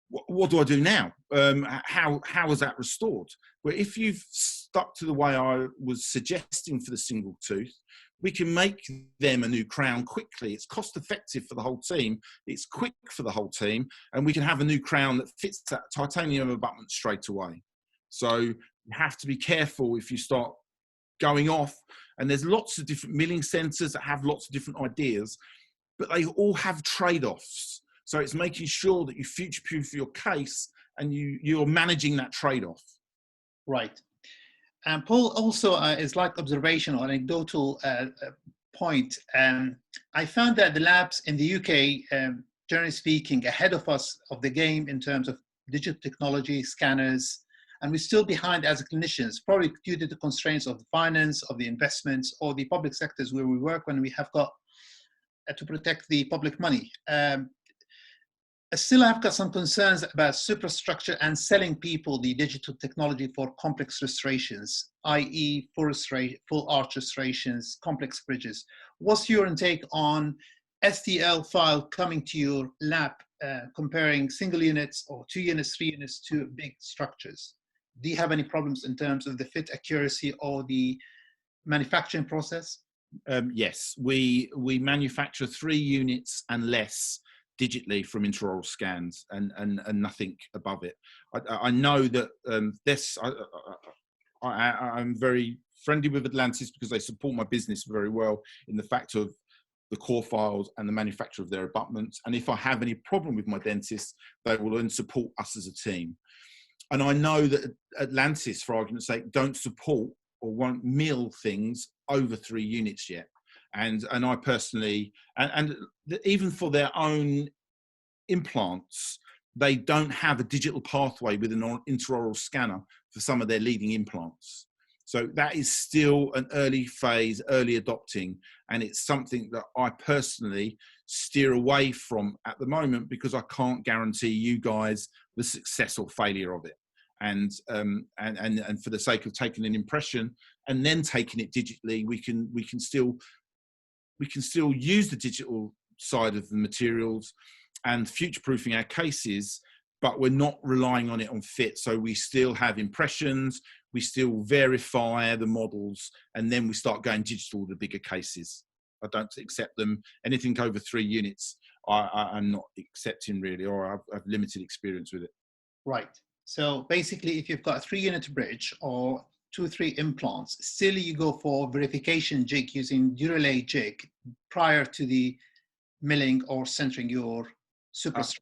what do I do now? How is that restored? But if you've stuck to the way I was suggesting for the single tooth, we can make them a new crown quickly. It's cost effective for the whole team. It's quick for the whole team. And we can have a new crown that fits that titanium abutment straight away. So you have to be careful if you start going off. And there's lots of different milling centers that have lots of different ideas, but they all have trade-offs. So it's making sure that you future-proof your case and you're managing that trade-off. Right. And Paul also is like observational, anecdotal point. I found that the labs in the UK, generally speaking, ahead of us of the game in terms of digital technology, scanners, and we're still behind as clinicians, probably due to the constraints of the finance, of the investments, or the public sectors where we work when we have got to protect the public money. Still, I've got some concerns about superstructure and selling people the digital technology for complex restorations, i.e. full arch restorations, complex bridges. What's your intake on STL file coming to your lab, comparing single units or 2 units, 3 units to big structures? Do you have any problems in terms of the fit accuracy or the manufacturing process? Yes, we manufacture 3 units and less digitally from intraoral scans and nothing above it. I know that I'm very friendly with Atlantis because they support my business very well in the fact of the core files and the manufacture of their abutments. And if I have any problem with my dentist, they will then support us as a team. And I know that Atlantis, for argument's sake, don't support or won't mill things over 3 units yet. And I personally, and even for their own implants, they don't have a digital pathway with an intraoral scanner for some of their leading implants. So that is still an early phase, early adopting, and it's something that I personally steer away from at the moment because I can't guarantee you guys the success or failure of it. And for the sake of taking an impression and then taking it digitally, we can still use the digital side of the materials and future-proofing our cases, but we're not relying on it on fit. So we still have impressions, we still verify the models, and then we start going digital with the bigger cases. I don't accept them. Anything over 3 units, I'm not accepting really, or I've limited experience with it. Right. So basically, if you've got a 3-unit bridge or 2, 3 implants, still you go for verification jig using Duralay jig prior to the milling or centering your superstructure.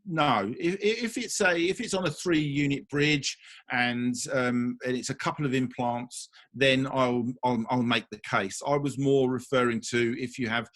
No, if it's on a 3-unit bridge and it's a couple of implants, then I'll make the case. I was more referring to if you have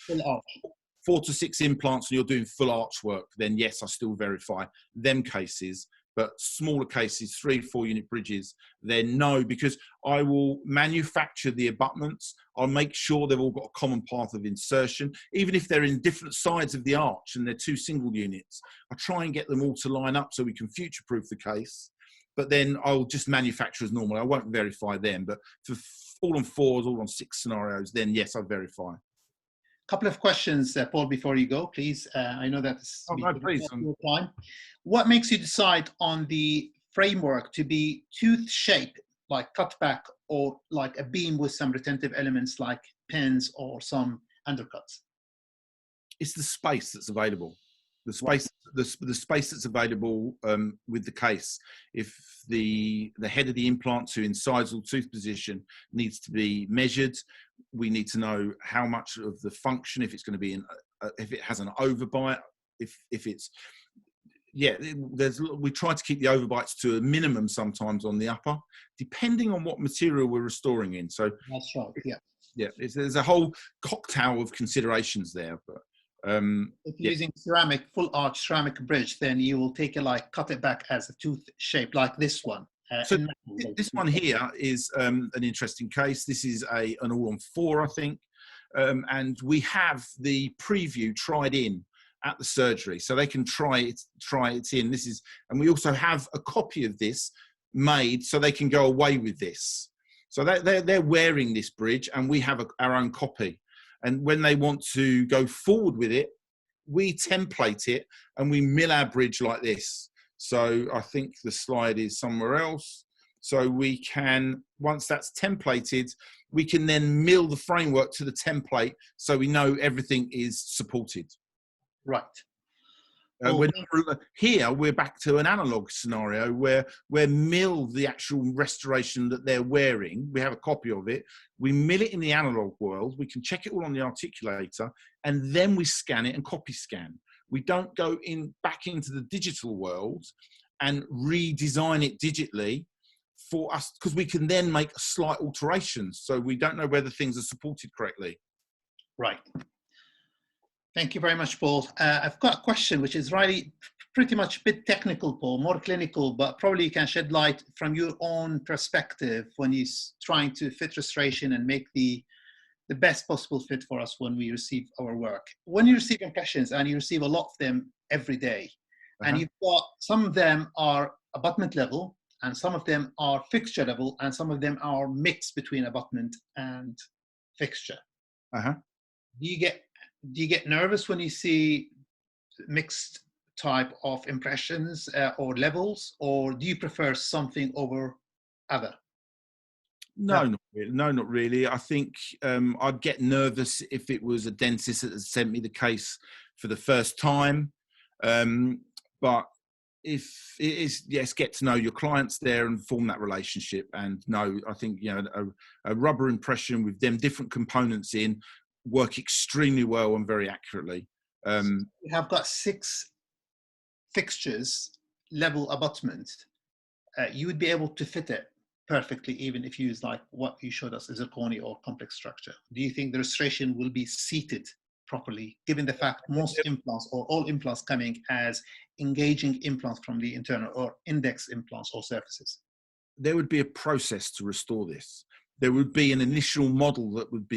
4 to 6 implants and you're doing full arch work, then yes, I still verify them cases. But smaller cases, 3, 4 unit bridges, then no, because I will manufacture the abutments. I'll make sure they've all got a common path of insertion, even if they're in different sides of the arch and they're 2 single units. I try and get them all to line up so we can future-proof the case, but then I'll just manufacture as normal. I won't verify them, but for all on 4s, all on 6 scenarios, then yes, I verify. Couple of questions, Paul, before you go, please. I know that's no, please. Your time. What makes you decide on the framework to be tooth shaped, like cutback, or like a beam with some retentive elements like pins or some undercuts? It's the space that's available. The space that's available with the case. If the head of the implant to incisal tooth position needs to be measured, we need to know how much of the function, if it's going to be if it has an overbite, if it's, yeah, we try to keep the overbites to a minimum sometimes on the upper, depending on what material we're restoring in. So that's right. Yeah. Yeah, there's a whole cocktail of considerations there, but. If you're using full arch ceramic bridge, then you will take cut it back as a tooth shape like this one. So this one here is an interesting case. This is an all-on-4, I think, and we have the preview tried in at the surgery, so they can try it in. This is, and we also have a copy of this made so they can go away with this. So they're wearing this bridge, and we have our own copy. And when they want to go forward with it, we template it and we mill our bridge like this. So I think the slide is somewhere else. So we can, once that's templated, we can then mill the framework to the template so we know everything is supported. Right. Well, Here we're back to an analog scenario where we mill the actual restoration that they're wearing. We have a copy of it. We mill it in the analog world. We can check it all on the articulator, and then we scan it and copy scan. We don't go back into the digital world and redesign it digitally for us, because we can then make slight alterations. So we don't know whether things are supported correctly. Right. Thank you very much, Paul. I've got a question which is really pretty much a bit technical, Paul, more clinical, but probably you can shed light from your own perspective when you're trying to fit restoration and make the best possible fit for us when we receive our work. When you receive impressions, and you receive a lot of them every day, and you've got, some of them are abutment level, and some of them are fixture level, and some of them are mixed between abutment and fixture. Do you get nervous when you see mixed type of impressions or levels, or do you prefer something over other? No, not really. No, not really. I think I'd get nervous if it was a dentist that had sent me the case for the first time. But if it is, yes, get to know your clients there and form that relationship. And no, I think, you know, a rubber impression with them different components in work extremely well and very accurately. We have got 6 fixtures level abutment. You would be able to fit it perfectly, even if you use like what you showed us, a zirconia or complex structure. Do you think the restoration will be seated properly, given the fact most implants or all implants coming as engaging implants from the internal, or index implants or surfaces? There would be a process to restore this. There would be an initial model that would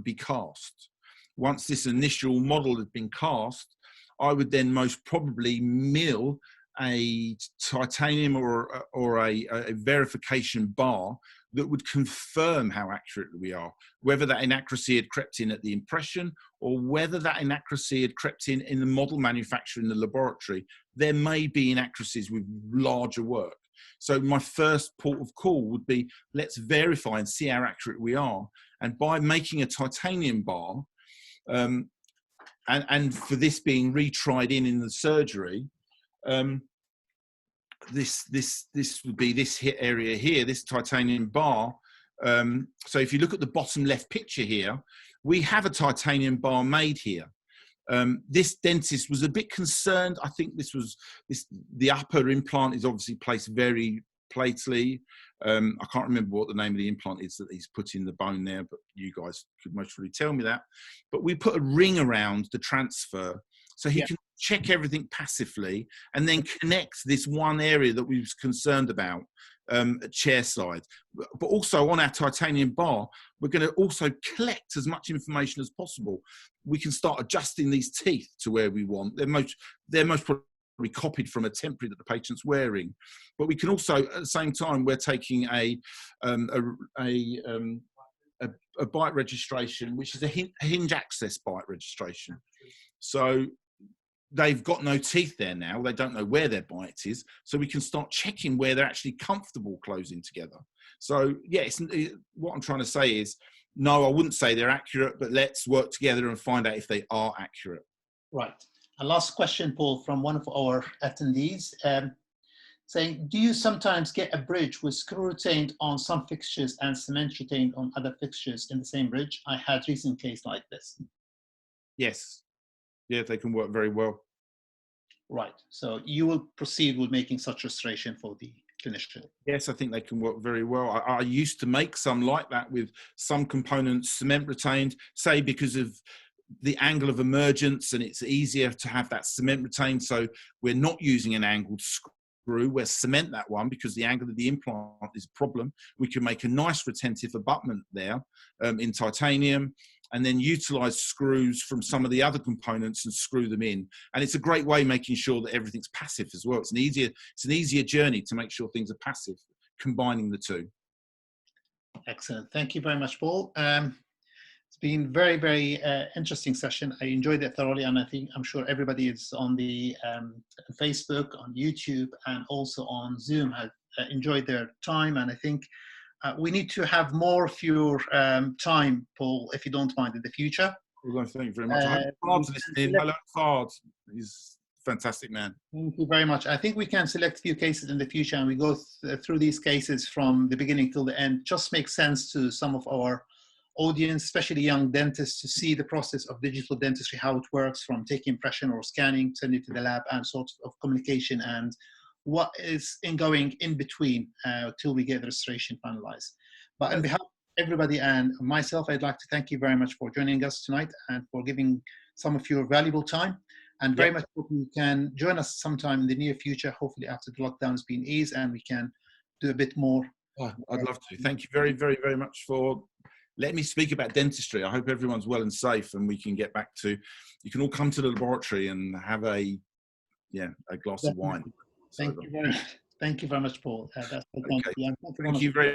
be cast. Once this initial model had been cast, I would then most probably mill a titanium or a verification bar that would confirm how accurate we are, whether that inaccuracy had crept in at the impression or whether that inaccuracy had crept in the model manufacture in the laboratory. There may be inaccuracies with larger work. So my first port of call would be, let's verify and see how accurate we are. And by making a titanium bar, and for this being retried in the surgery, this would be this area here, this titanium bar. So if you look at the bottom left picture here, we have a titanium bar made here. This dentist was a bit concerned. I think the upper implant is obviously placed very plately. I can't remember what the name of the implant is that he's put in the bone there, but you guys could most probably tell me that. But we put a ring around the transfer so he can check everything passively and then connect this one area that we was concerned about at chair side. But also on our titanium bar, we're going to also collect as much information as possible. We can start adjusting these teeth to where we want. They're most probably copied from a temporary that the patient's wearing. But we can also, at the same time, we're taking a bite registration, which is a hinge access bite registration. So they've got no teeth there now. They don't know where their bite is. So we can start checking where they're actually comfortable closing together. So yes, what I'm trying to say is, no, I wouldn't say they're accurate, but let's work together and find out if they are accurate. Right. A last question, Paul, from one of our attendees, saying, do you sometimes get a bridge with screw retained on some fixtures and cement retained on other fixtures in the same bridge? I had a recent case like this. Yes. Yeah, they can work very well. Right. So you will proceed with making such restoration for the clinician? Yes, I think they can work very well. I used to make some like that with some components cement retained, say because of the angle of emergence, and it's easier to have that cement retained. So we're not using an angled screw, we're cement that one because the angle of the implant is a problem. We can make a nice retentive abutment there in titanium, and then utilize screws from some of the other components and screw them in. And it's a great way making sure that everything's passive as well. It's an easier journey to make sure things are passive, combining the two. Excellent. Thank you very much, Paul. It's been very, very interesting session. I enjoyed it thoroughly, and I'm sure everybody is on the Facebook, on YouTube, and also on Zoom enjoyed their time, and I think we need to have more of your time, Paul, if you don't mind, in the future. Well, thank you very much. I hope Fard's listening. Hello, Fard. He's a fantastic man. Thank you very much. I think we can select a few cases in the future, and we go through these cases from the beginning till the end. Just makes sense to some of our audience, especially young dentists, to see the process of digital dentistry, how it works, from taking impression or scanning, sending it to the lab, and sort of communication, and what is going in between till we get the restoration finalized. But on behalf of everybody and myself, I'd like to thank you very much for joining us tonight and for giving some of your valuable time. And very much hope you can join us sometime in the near future, hopefully after the lockdown has been eased and we can do a bit more. Oh, I'd love to. Thank you very, very, very much for letting me speak about dentistry. I hope everyone's well and safe, and we can get back to, you can all come to the laboratory and have a glass of wine. Thank you very much. Thank you very much, Paul. Thank you very